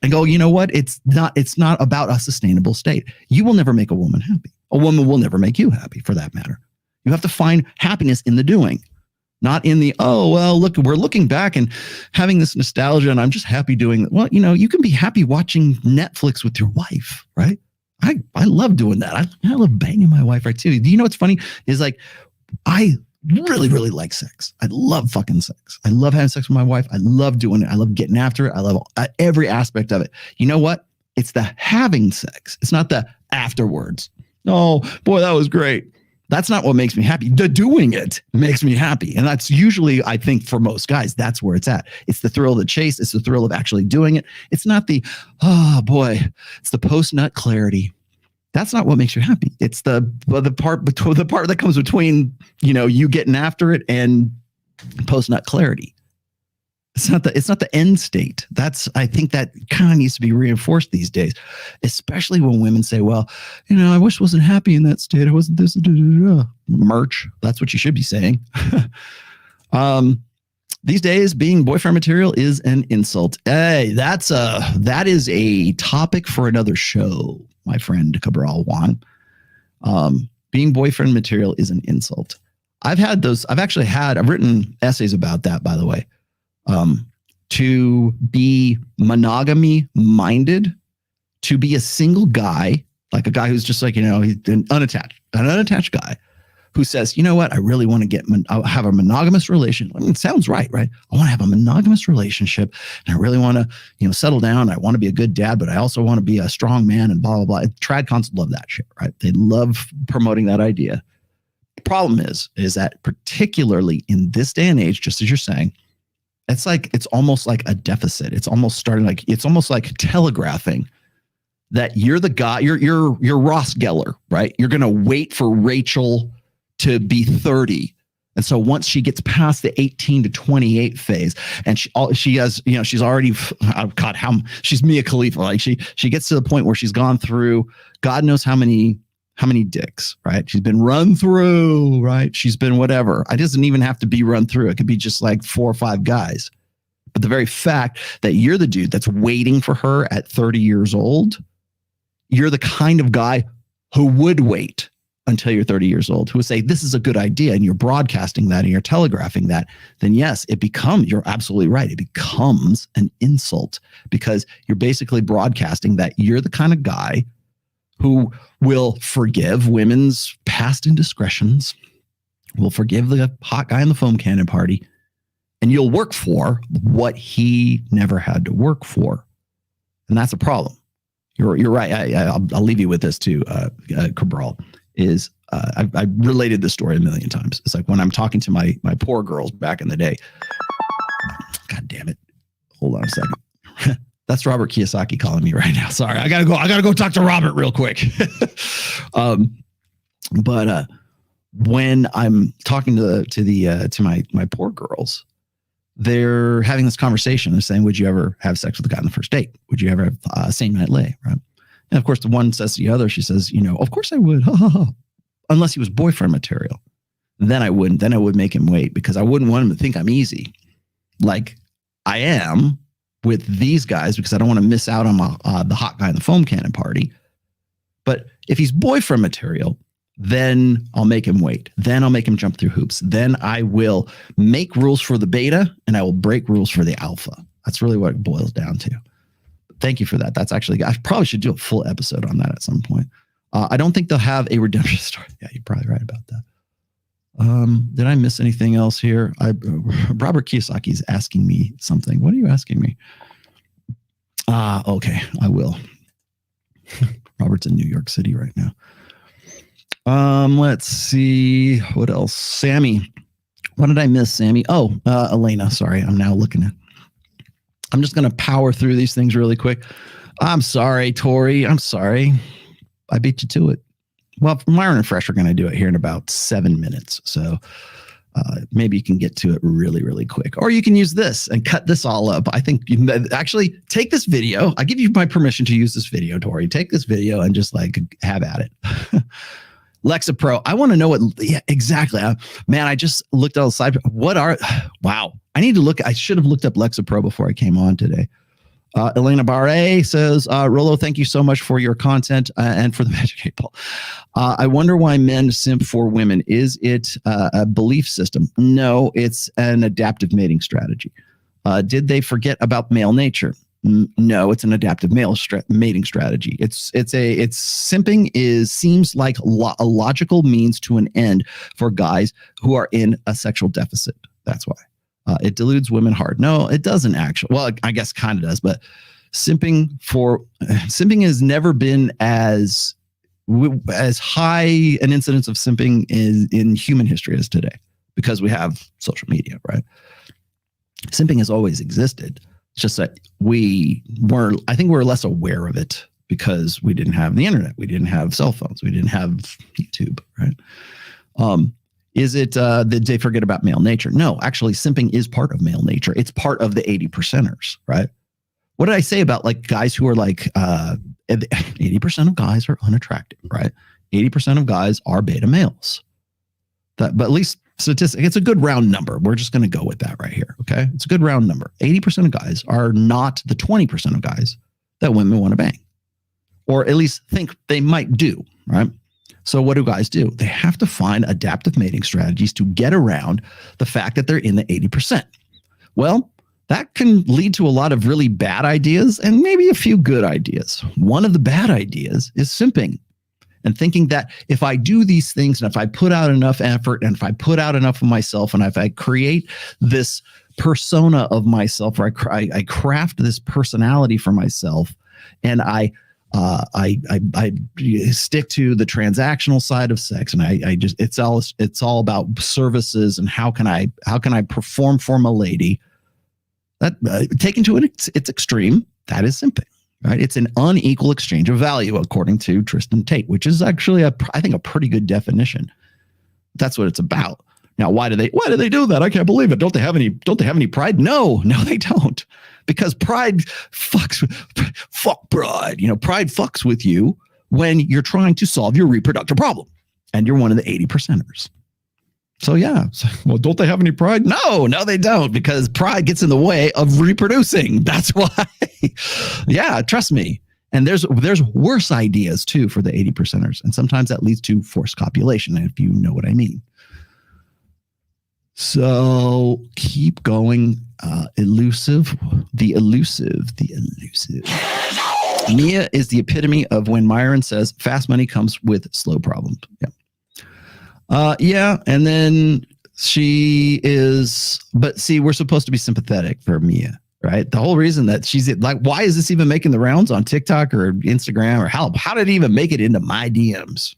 and go, you know what? It's not about a sustainable state. You will never make a woman happy. A woman will never make you happy, for that matter. You have to find happiness in the doing. Not in the, oh, well, look, we're looking back and having this nostalgia and I'm just happy doing it. Well, you can be happy watching Netflix with your wife, right? I love doing that. I love banging my wife, right, too. Do you know what's funny is like, I really, really like sex. I love fucking sex. I love having sex with my wife. I love doing it. I love getting after it. I love every aspect of it. You know what? It's the having sex. It's not the afterwards. Oh, boy, that was great. That's not what makes me happy. The doing it makes me happy. And that's usually, I think, for most guys, that's where it's at. It's the thrill of the chase. It's the thrill of actually doing it. It's not the, oh boy, it's the post-nut clarity. That's not what makes you happy. It's the part that comes between, you getting after it and post-nut clarity. It's not the end state. I think that kind of needs to be reinforced these days, especially when women say, well, I wish I wasn't happy in that state. I wasn't this, merch. That's what you should be saying. These days, being boyfriend material is an insult. Hey, that is a topic for another show, my friend Cabral Juan. Being boyfriend material is an insult. I've written essays about that, by the way. To be monogamy minded, to be a single guy, like a guy who's just like, he's an unattached guy who says, you know what, I really want to I'll have a monogamous relationship. I mean, it sounds right? I want to have a monogamous relationship and I really want to, settle down. I want to be a good dad, but I also want to be a strong man and blah, blah, blah. Trad cons love that shit, right? They love promoting that idea. The problem is that particularly in this day and age, just as you're saying, it's almost like a deficit. It's almost like telegraphing that you're the guy, you're Ross Geller, right? You're going to wait for Rachel to be 30. And so once she gets past the 18 to 28 phase and she has, she's already, oh God, she's Mia Khalifa. Like she gets to the point where she's gone through God knows how many dicks, right? She's been run through, right? She's been whatever. It doesn't even have to be run through. It could be just like 4 or 5 guys. But the very fact that you're the dude that's waiting for her at 30 years old, you're the kind of guy who would wait until you're 30 years old, who would say, this is a good idea, and you're broadcasting that and you're telegraphing that, then yes, you're absolutely right. It becomes an insult because you're basically broadcasting that you're the kind of guy who will forgive women's past indiscretions, will forgive the hot guy in the foam cannon party, and you'll work for what he never had to work for. And that's a problem. You're right. I'll leave you with this too, Cabral, is I've related this story a million times. It's like when I'm talking to my poor girls back in the day. God damn it. Hold on a second. That's Robert Kiyosaki calling me right now. Sorry, I gotta go talk to Robert real quick. But when I'm talking to my poor girls, they're having this conversation. They're saying, "Would you ever have sex with a guy on the first date? Would you ever have same night lay?" Right? And of course, the one says to the other, she says, "Of course I would, unless he was boyfriend material. Then I wouldn't. Then I would make him wait because I wouldn't want him to think I'm easy, like I am." With these guys, because I don't want to miss out on the hot guy in the foam cannon party. But if he's boyfriend material, then I'll make him wait. Then I'll make him jump through hoops. Then I will make rules for the beta and I will break rules for the alpha. That's really what it boils down to. Thank you for that. That's actually, I probably should do a full episode on that at some point. I don't think they'll have a redemption story. Yeah, you're probably right about that. Did I miss anything else here? Robert Kiyosaki is asking me something. What are you asking me? Okay, I will. Robert's in New York City right now. Let's see what else. Sammy, what did I miss, Sammy? Oh, Elena. Sorry, I'm now looking at. I'm just gonna power through these things really quick. I'm sorry, Tori. I'm sorry. I beat you to it. Well, Myron and Fresh are going to do it here in about 7 minutes. So maybe you can get to it really, really quick. Or you can use this and cut this all up. I think you can actually take this video. I give you my permission to use this video, Tori. Take this video and just like have at it. Lexa Pro. I want to know what exactly. Man, I just looked at the side. Wow. I need to look. I should have looked up Lexa Pro before I came on today. Elena Barre says, Rolo, thank you so much for your content and for the Magic 8 Ball. I wonder why men simp for women. Is it a belief system? No, it's an adaptive mating strategy. Did they forget about male nature? No, it's an adaptive mating strategy. It's simping seems like a logical means to an end for guys who are in a sexual deficit. That's why. It deludes women hard. No, it doesn't actually. Well, I guess kind of does, but simping has never been as high an incidence of simping in human history as today, because we have social media, right? Simping has always existed. It's just that I think we're less aware of it because we didn't have the internet. We didn't have cell phones. We didn't have YouTube, right? Is it that they forget about male nature? No, actually, simping is part of male nature. It's part of the 80%ers, right? What did I say about like guys who are like 80% of guys are unattractive, right? 80% of guys are beta males. But at least statistic, it's a good round number. We're just going to go with that right here, okay? It's a good round number. 80% of guys are not the 20% of guys that women want to bang, or at least think they might do, right? So what do guys do? They have to find adaptive mating strategies to get around the fact that they're in the 80%. Well, that can lead to a lot of really bad ideas and maybe a few good ideas. One of the bad ideas is simping and thinking that if I do these things and if I put out enough effort and if I put out enough of myself and if I create this persona of myself, or I craft this personality for myself, and I stick to the transactional side of sex, and I just it's all about services and how can I perform for my lady. That taken to its extreme, that is simping, right? It's an unequal exchange of value, according to Tristan Tate, which is actually I think a pretty good definition. That's what it's about. Now, why do they do that? I can't believe it. Don't they have any pride? No, they don't. Because pride fuck pride. You know, pride fucks with you when you're trying to solve your reproductive problem and you're one of the 80%ers. So yeah, well, don't they have any pride? No, they don't, because pride gets in the way of reproducing. That's why. Yeah, trust me. And there's worse ideas too for the 80%ers. And sometimes that leads to forced copulation, if you know what I mean. So keep going. The elusive. Mia is the epitome of when Myron says fast money comes with slow problems. Yeah. And then she is, but see, we're supposed to be sympathetic for Mia, right? The whole reason that she's like, why is this even making the rounds on TikTok or Instagram, or how did it even make it into my DMs?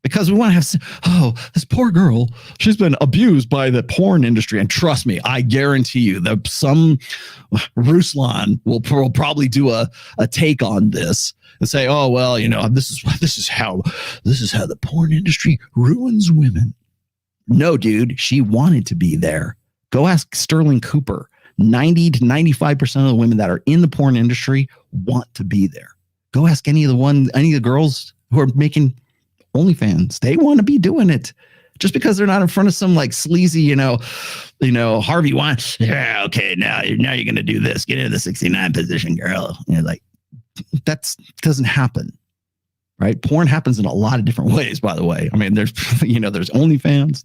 Because we want to have, this poor girl, she's been abused by the porn industry. And trust me, I guarantee you that some Ruslan will probably do a take on this and say, oh, well, you know, this is how the porn industry ruins women. No, dude, she wanted to be there. Go ask Sterling Cooper. 90 to 95% of the women that are in the porn industry want to be there. Go ask any of the girls who are making OnlyFans. They want to be doing it. Just because they're not in front of some like sleazy, you know, Harvey Weinstein. Yeah, okay, now you're going to do this. Get into the 69 position, girl. You know, like that doesn't happen, right? Porn happens in a lot of different ways, by the way. I mean, there's OnlyFans.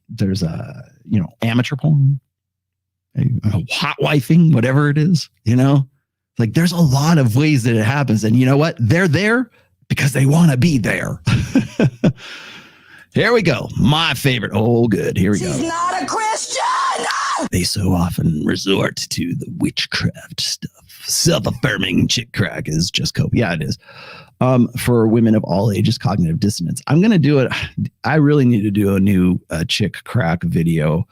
There's amateur porn, hot wifing, whatever it is. You know, like there's a lot of ways that it happens, and you know what? They're there because they want to be there. Here we go. My favorite. Oh, good. Here we go. She's not a Christian. They so often resort to the witchcraft stuff. Self-affirming chick crack is just cope. Yeah, it is. For women of all ages, cognitive dissonance. I'm going to do it. I really need to do a new chick crack video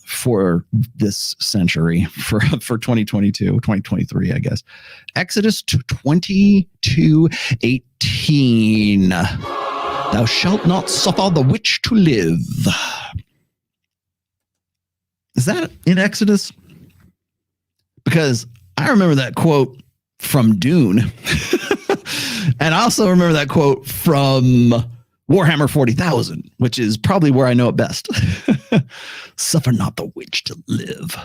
for this century, for 2022, 2023, I guess. Exodus 22:18. Thou shalt not suffer the witch to live. Is that in Exodus? Because I remember that quote from Dune. And I also remember that quote from Warhammer 40,000, which is probably where I know it best. Suffer not the witch to live.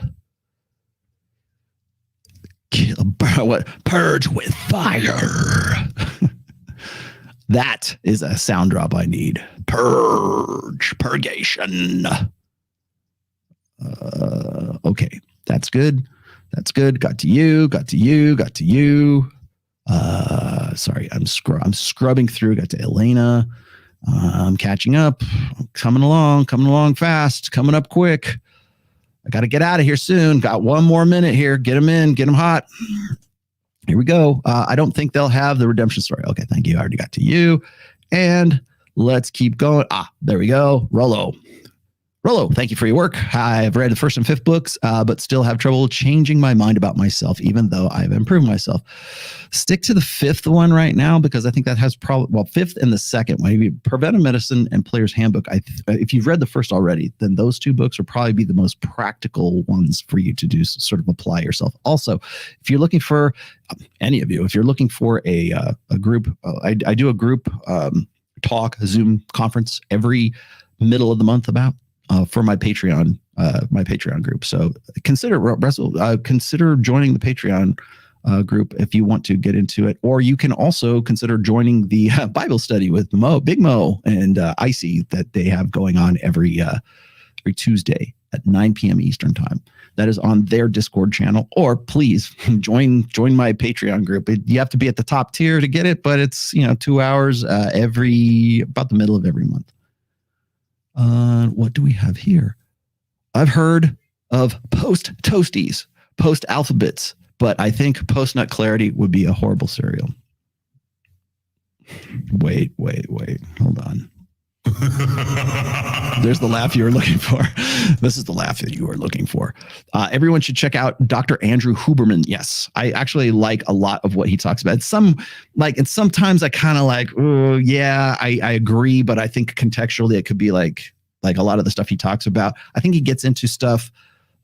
Purge with fire. That is a sound drop I need. Purgation. Okay, that's good. That's good. Got to you. Sorry, I'm scrubbing through. Got to Elena. I'm catching up. Coming along fast. Coming up quick. I got to get out of here soon. Got one more minute here. Get them in. Get them hot. Here we go. I don't think they'll have the redemption story. Okay, thank you. I already got to you. And let's keep going. There we go. Rollo, thank you for your work. I've read the first and fifth books, but still have trouble changing my mind about myself, even though I've improved myself. Stick to the fifth one right now, because I think that has fifth and the second one, maybe Preventive Medicine and Player's Handbook. If you've read the first already, then those two books will probably be the most practical ones for you to do, sort of apply yourself. Also, if you're looking for any of you, if you're looking for a group, I do a group talk, a Zoom conference every middle of the month for my Patreon group. So consider joining the Patreon group if you want to get into it, or you can also consider joining the Bible study with Big Mo and Icy that they have going on every Tuesday at 9 p.m. Eastern time. That is on their Discord channel. Or please join my Patreon group. You have to be at the top tier to get it, but it's 2 hours about the middle of every month. What do we have here? I've heard of post toasties, post alphabets, but I think post nut clarity would be a horrible cereal. Wait. Hold on. There's the laugh you were looking for. This is the laugh that you were looking for. Everyone should check out Dr. Andrew Huberman. Yes, I actually like a lot of what he talks about. Sometimes I kind of like, oh yeah, I agree, but I think contextually it could be like a lot of the stuff he talks about. I think he gets into stuff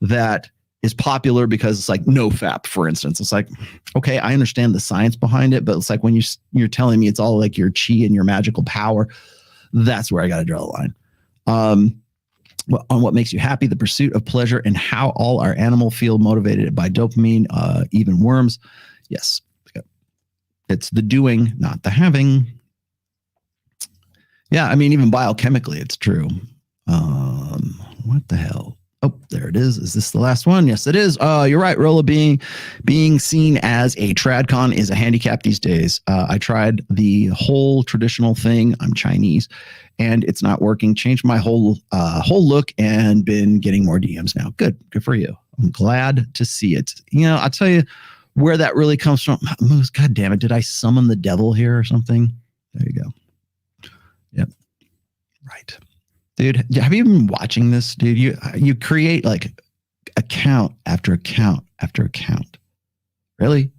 that is popular because it's like NoFap, for instance. It's like, okay, I understand the science behind it, but it's like when you're telling me it's all like your chi and your magical power, that's where I got to draw the line. On what makes you happy, the pursuit of pleasure, and how all our animal feel motivated by dopamine, even worms. Yes, it's the doing, not the having. Yeah, I mean, even biochemically, it's true. What the hell? Oh, there it is. Is this the last one? Yes, it is. You're right. Rolla being seen as a tradcon is a handicap these days. I tried the whole traditional thing. I'm Chinese, and it's not working. Changed my whole look and been getting more DMs now. Good for you. I'm glad to see it. I'll tell you where that really comes from. Moose, God damn it! Did I summon the devil here or something? There you go. Yep. Right. Dude, have you been watching this, dude? You create like account after account after account. Really?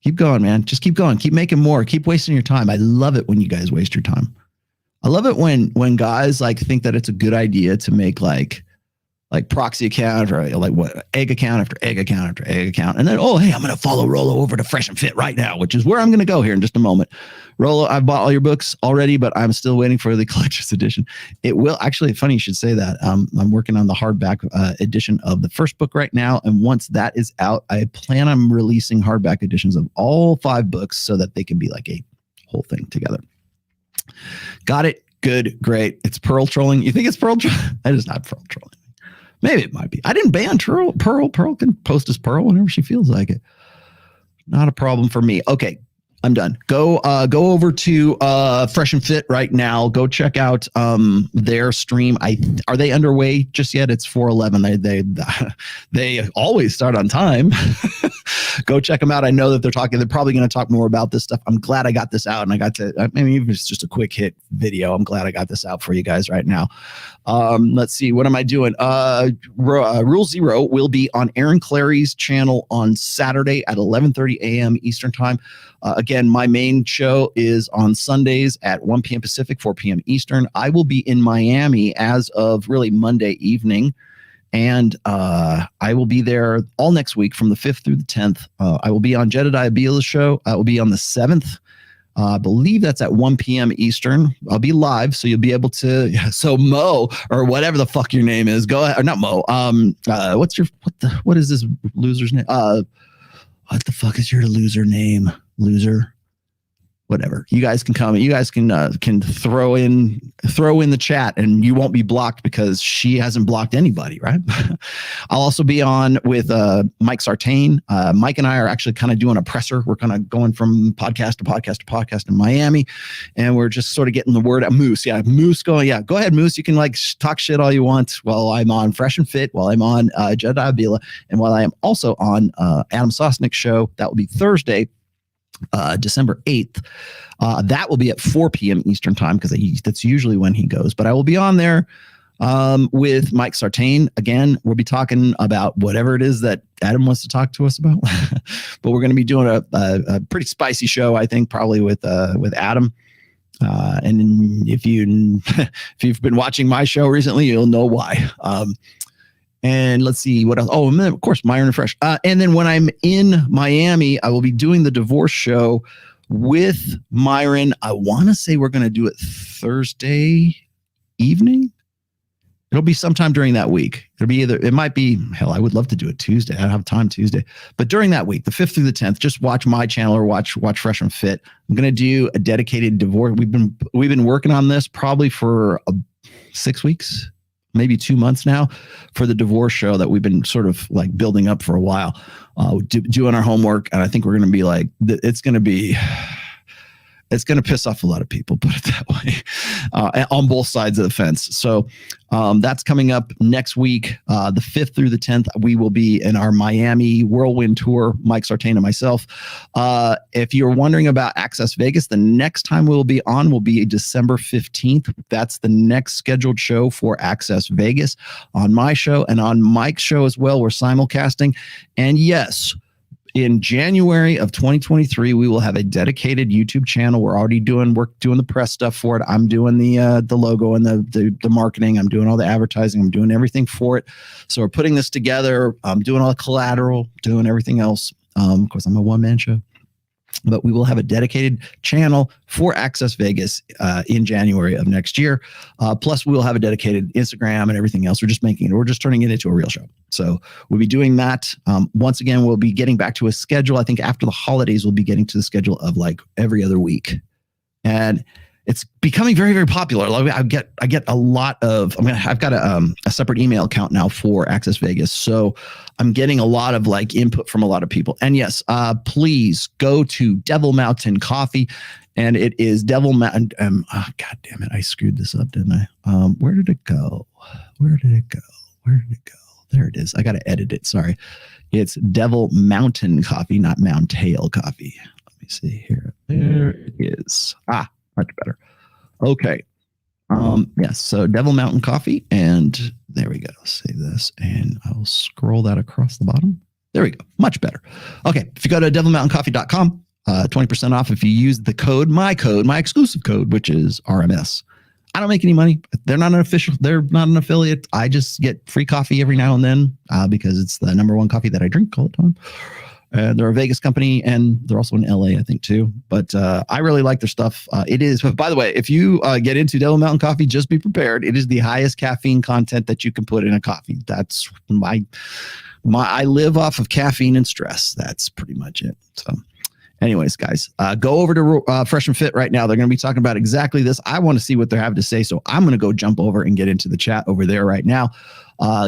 Keep going, man. Just keep going. Keep making more. Keep wasting your time. I love it when you guys waste your time. I love it when guys like think that it's a good idea to make like proxy account or like what egg account after egg account after egg account. And then, oh, hey, I'm going to follow Rollo over to Fresh and Fit right now, which is where I'm going to go here in just a moment. Rollo, I've bought all your books already, but I'm still waiting for the collector's edition. It will actually, funny you should say that. I'm working on the hardback edition of the first book right now. And once that is out, I plan on releasing hardback editions of all 5 books so that they can be like a whole thing together. Got it. Good. Great. It's Pearl trolling. You think it's Pearl trolling? That is not Pearl trolling. Maybe it might be. I didn't ban Pearl. Pearl can post as Pearl whenever she feels like it. Not a problem for me. Okay, I'm done. Go over to Fresh and Fit right now. Go check out their stream. Are they underway just yet? It's 4:11. They always start on time. Go check them out. I know that they're probably going to talk more about this stuff. I'm glad I got this out, and even if it's just a quick hit video, I'm glad I got this out for you guys right now. Let's see. What am I doing? Rule Zero will be on Aaron Clary's channel on Saturday at 11:30 a.m. Eastern time. Again, my main show is on Sundays at 1 p.m. Pacific, 4 p.m. Eastern. I will be in Miami as of really Monday evening. And I will be there all next week from the 5th through the 10th. I will be on Jedediah Beala's show. I will be on the 7th. I believe that's at 1 p.m. Eastern. I'll be live, so you'll be able to. So Mo, or whatever the fuck your name is, go ahead. Or not Mo. What is this loser's name? what the fuck is your loser name? Loser. Whatever. You guys can comment. You guys can throw in the chat, and you won't be blocked because she hasn't blocked anybody, right? I'll also be on with Mike Sartain. Mike and I are actually kind of doing a presser. We're kind of going from podcast to podcast to podcast in Miami, and we're just sort of getting the word out. Moose, yeah, Moose going, yeah, go ahead, Moose. You can like talk shit all you want while I'm on Fresh and Fit, while I'm on Jedi Avila, and while I am also on Adam Sosnick's show. That will be Thursday, December 8th. That will be at 4 p.m. Eastern time because that's usually when he goes. But I will be on there with Mike Sartain. Again, we'll be talking about whatever it is that Adam wants to talk to us about. But we're going to be doing a pretty spicy show, I think, probably with Adam. And if you've been watching my show recently, you'll know why. And let's see what else. Oh, and then, of course, Myron and Fresh. And then when I'm in Miami, I will be doing the divorce show with Myron. I want to say we're going to do it Thursday evening. It'll be sometime during that week. It might be, hell, I would love to do it Tuesday. I don't have time Tuesday. But during that week, the 5th through the 10th, just watch my channel or watch Fresh and Fit. I'm going to do a dedicated divorce. We've been working on this probably for 6 weeks. Maybe 2 months now for the divorce show that we've been sort of like building up for a while, doing our homework. And I think we're going to be like, it's going to piss off a lot of people, put it that way, on both sides of the fence. So that's coming up next week, the 5th through the 10th. We will be in our Miami whirlwind tour, Mike Sartain and myself. If you're wondering about Access Vegas, the next time we'll be on will be December 15th. That's the next scheduled show for Access Vegas on my show and on Mike's show as well. We're simulcasting. And yes, in January of 2023, we will have a dedicated YouTube channel. We're already doing the press stuff for it. I'm doing the logo and the marketing. I'm doing all the advertising. I'm doing everything for it. So we're putting this together. I'm doing all the collateral, doing everything else. Of course, I'm a one-man show. But we will have a dedicated channel for Access Vegas in January of next year. Plus, we will have a dedicated Instagram and everything else. We're just turning it into a real show. So we'll be doing that. Once again, we'll be getting back to a schedule. I think after the holidays, we'll be getting to the schedule of like every other week. And it's becoming very, very popular. Like I get a lot of, I've got a separate email account now for Access Vegas. So I'm getting a lot of like input from a lot of people. And yes, please go to Devil Mountain Coffee. And it is Devil Mountain. God damn it. I screwed this up, didn't I? Where did it go? There it is. I got to edit it. Sorry. It's Devil Mountain Coffee, not Mount Hale Coffee. Let me see here. There it is. Much better. Okay. Yes. So Devil Mountain Coffee, and there we go. Save this, and I'll scroll that across the bottom. There we go. Much better. Okay. If you go to devilmountaincoffee.com, 20% off if you use the code, my exclusive code, which is RMS. I don't make any money. They're not an affiliate. I just get free coffee every now and then because it's the number one coffee that I drink all the time. They're a Vegas company, and they're also in LA, I think, too. But I really like their stuff. It is, by the way, if you get into Devil Mountain Coffee, just be prepared. It is the highest caffeine content that you can put in a coffee. That's I live off of caffeine and stress. That's pretty much it. So anyways, guys, go over to Fresh and Fit right now. They're going to be talking about exactly this. I want to see what they're having to say. So I'm going to go jump over and get into the chat over there right now.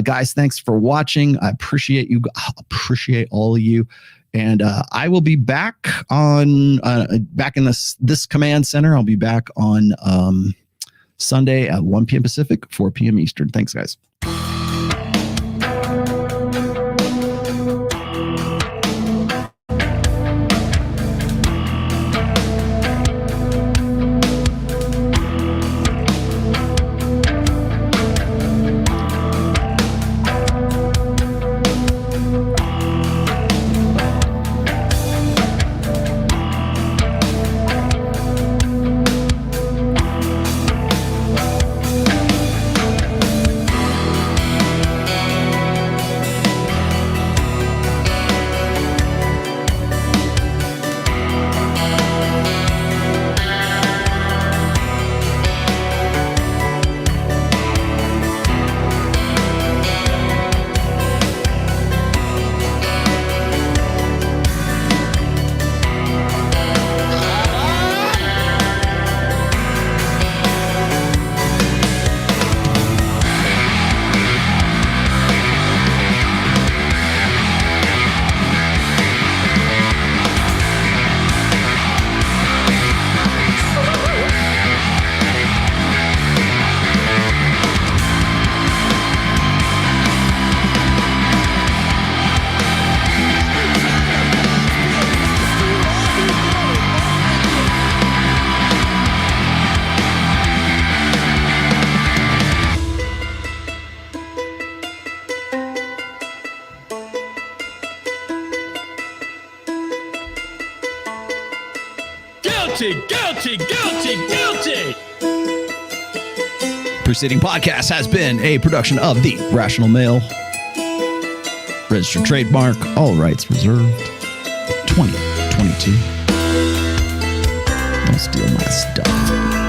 Guys, thanks for watching. I appreciate you. I appreciate all of you. And I will be back on back in this command center. I'll be back on Sunday at 1 p.m. Pacific, 4 p.m. Eastern. Thanks, guys. Guilty, guilty, guilty, guilty. Preceding podcast has been a production of The Rational Male. Registered trademark, all rights reserved. 2022. Don't steal my stuff.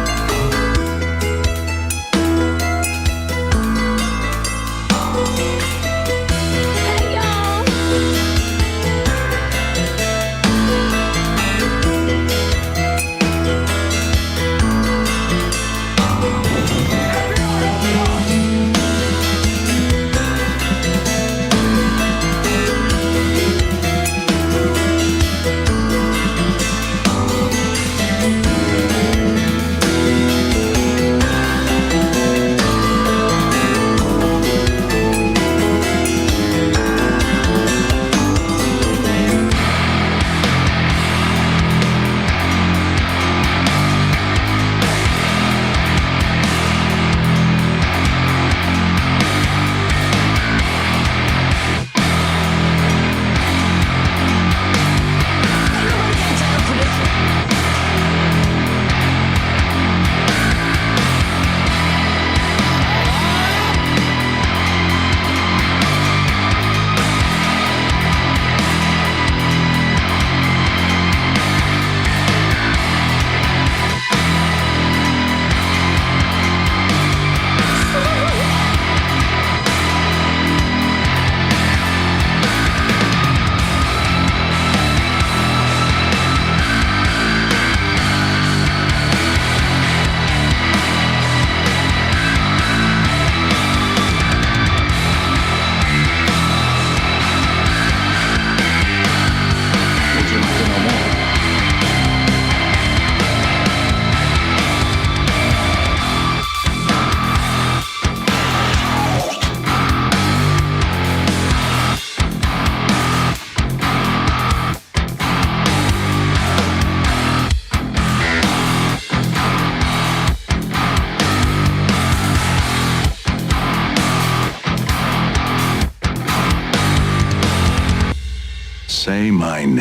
Say my name.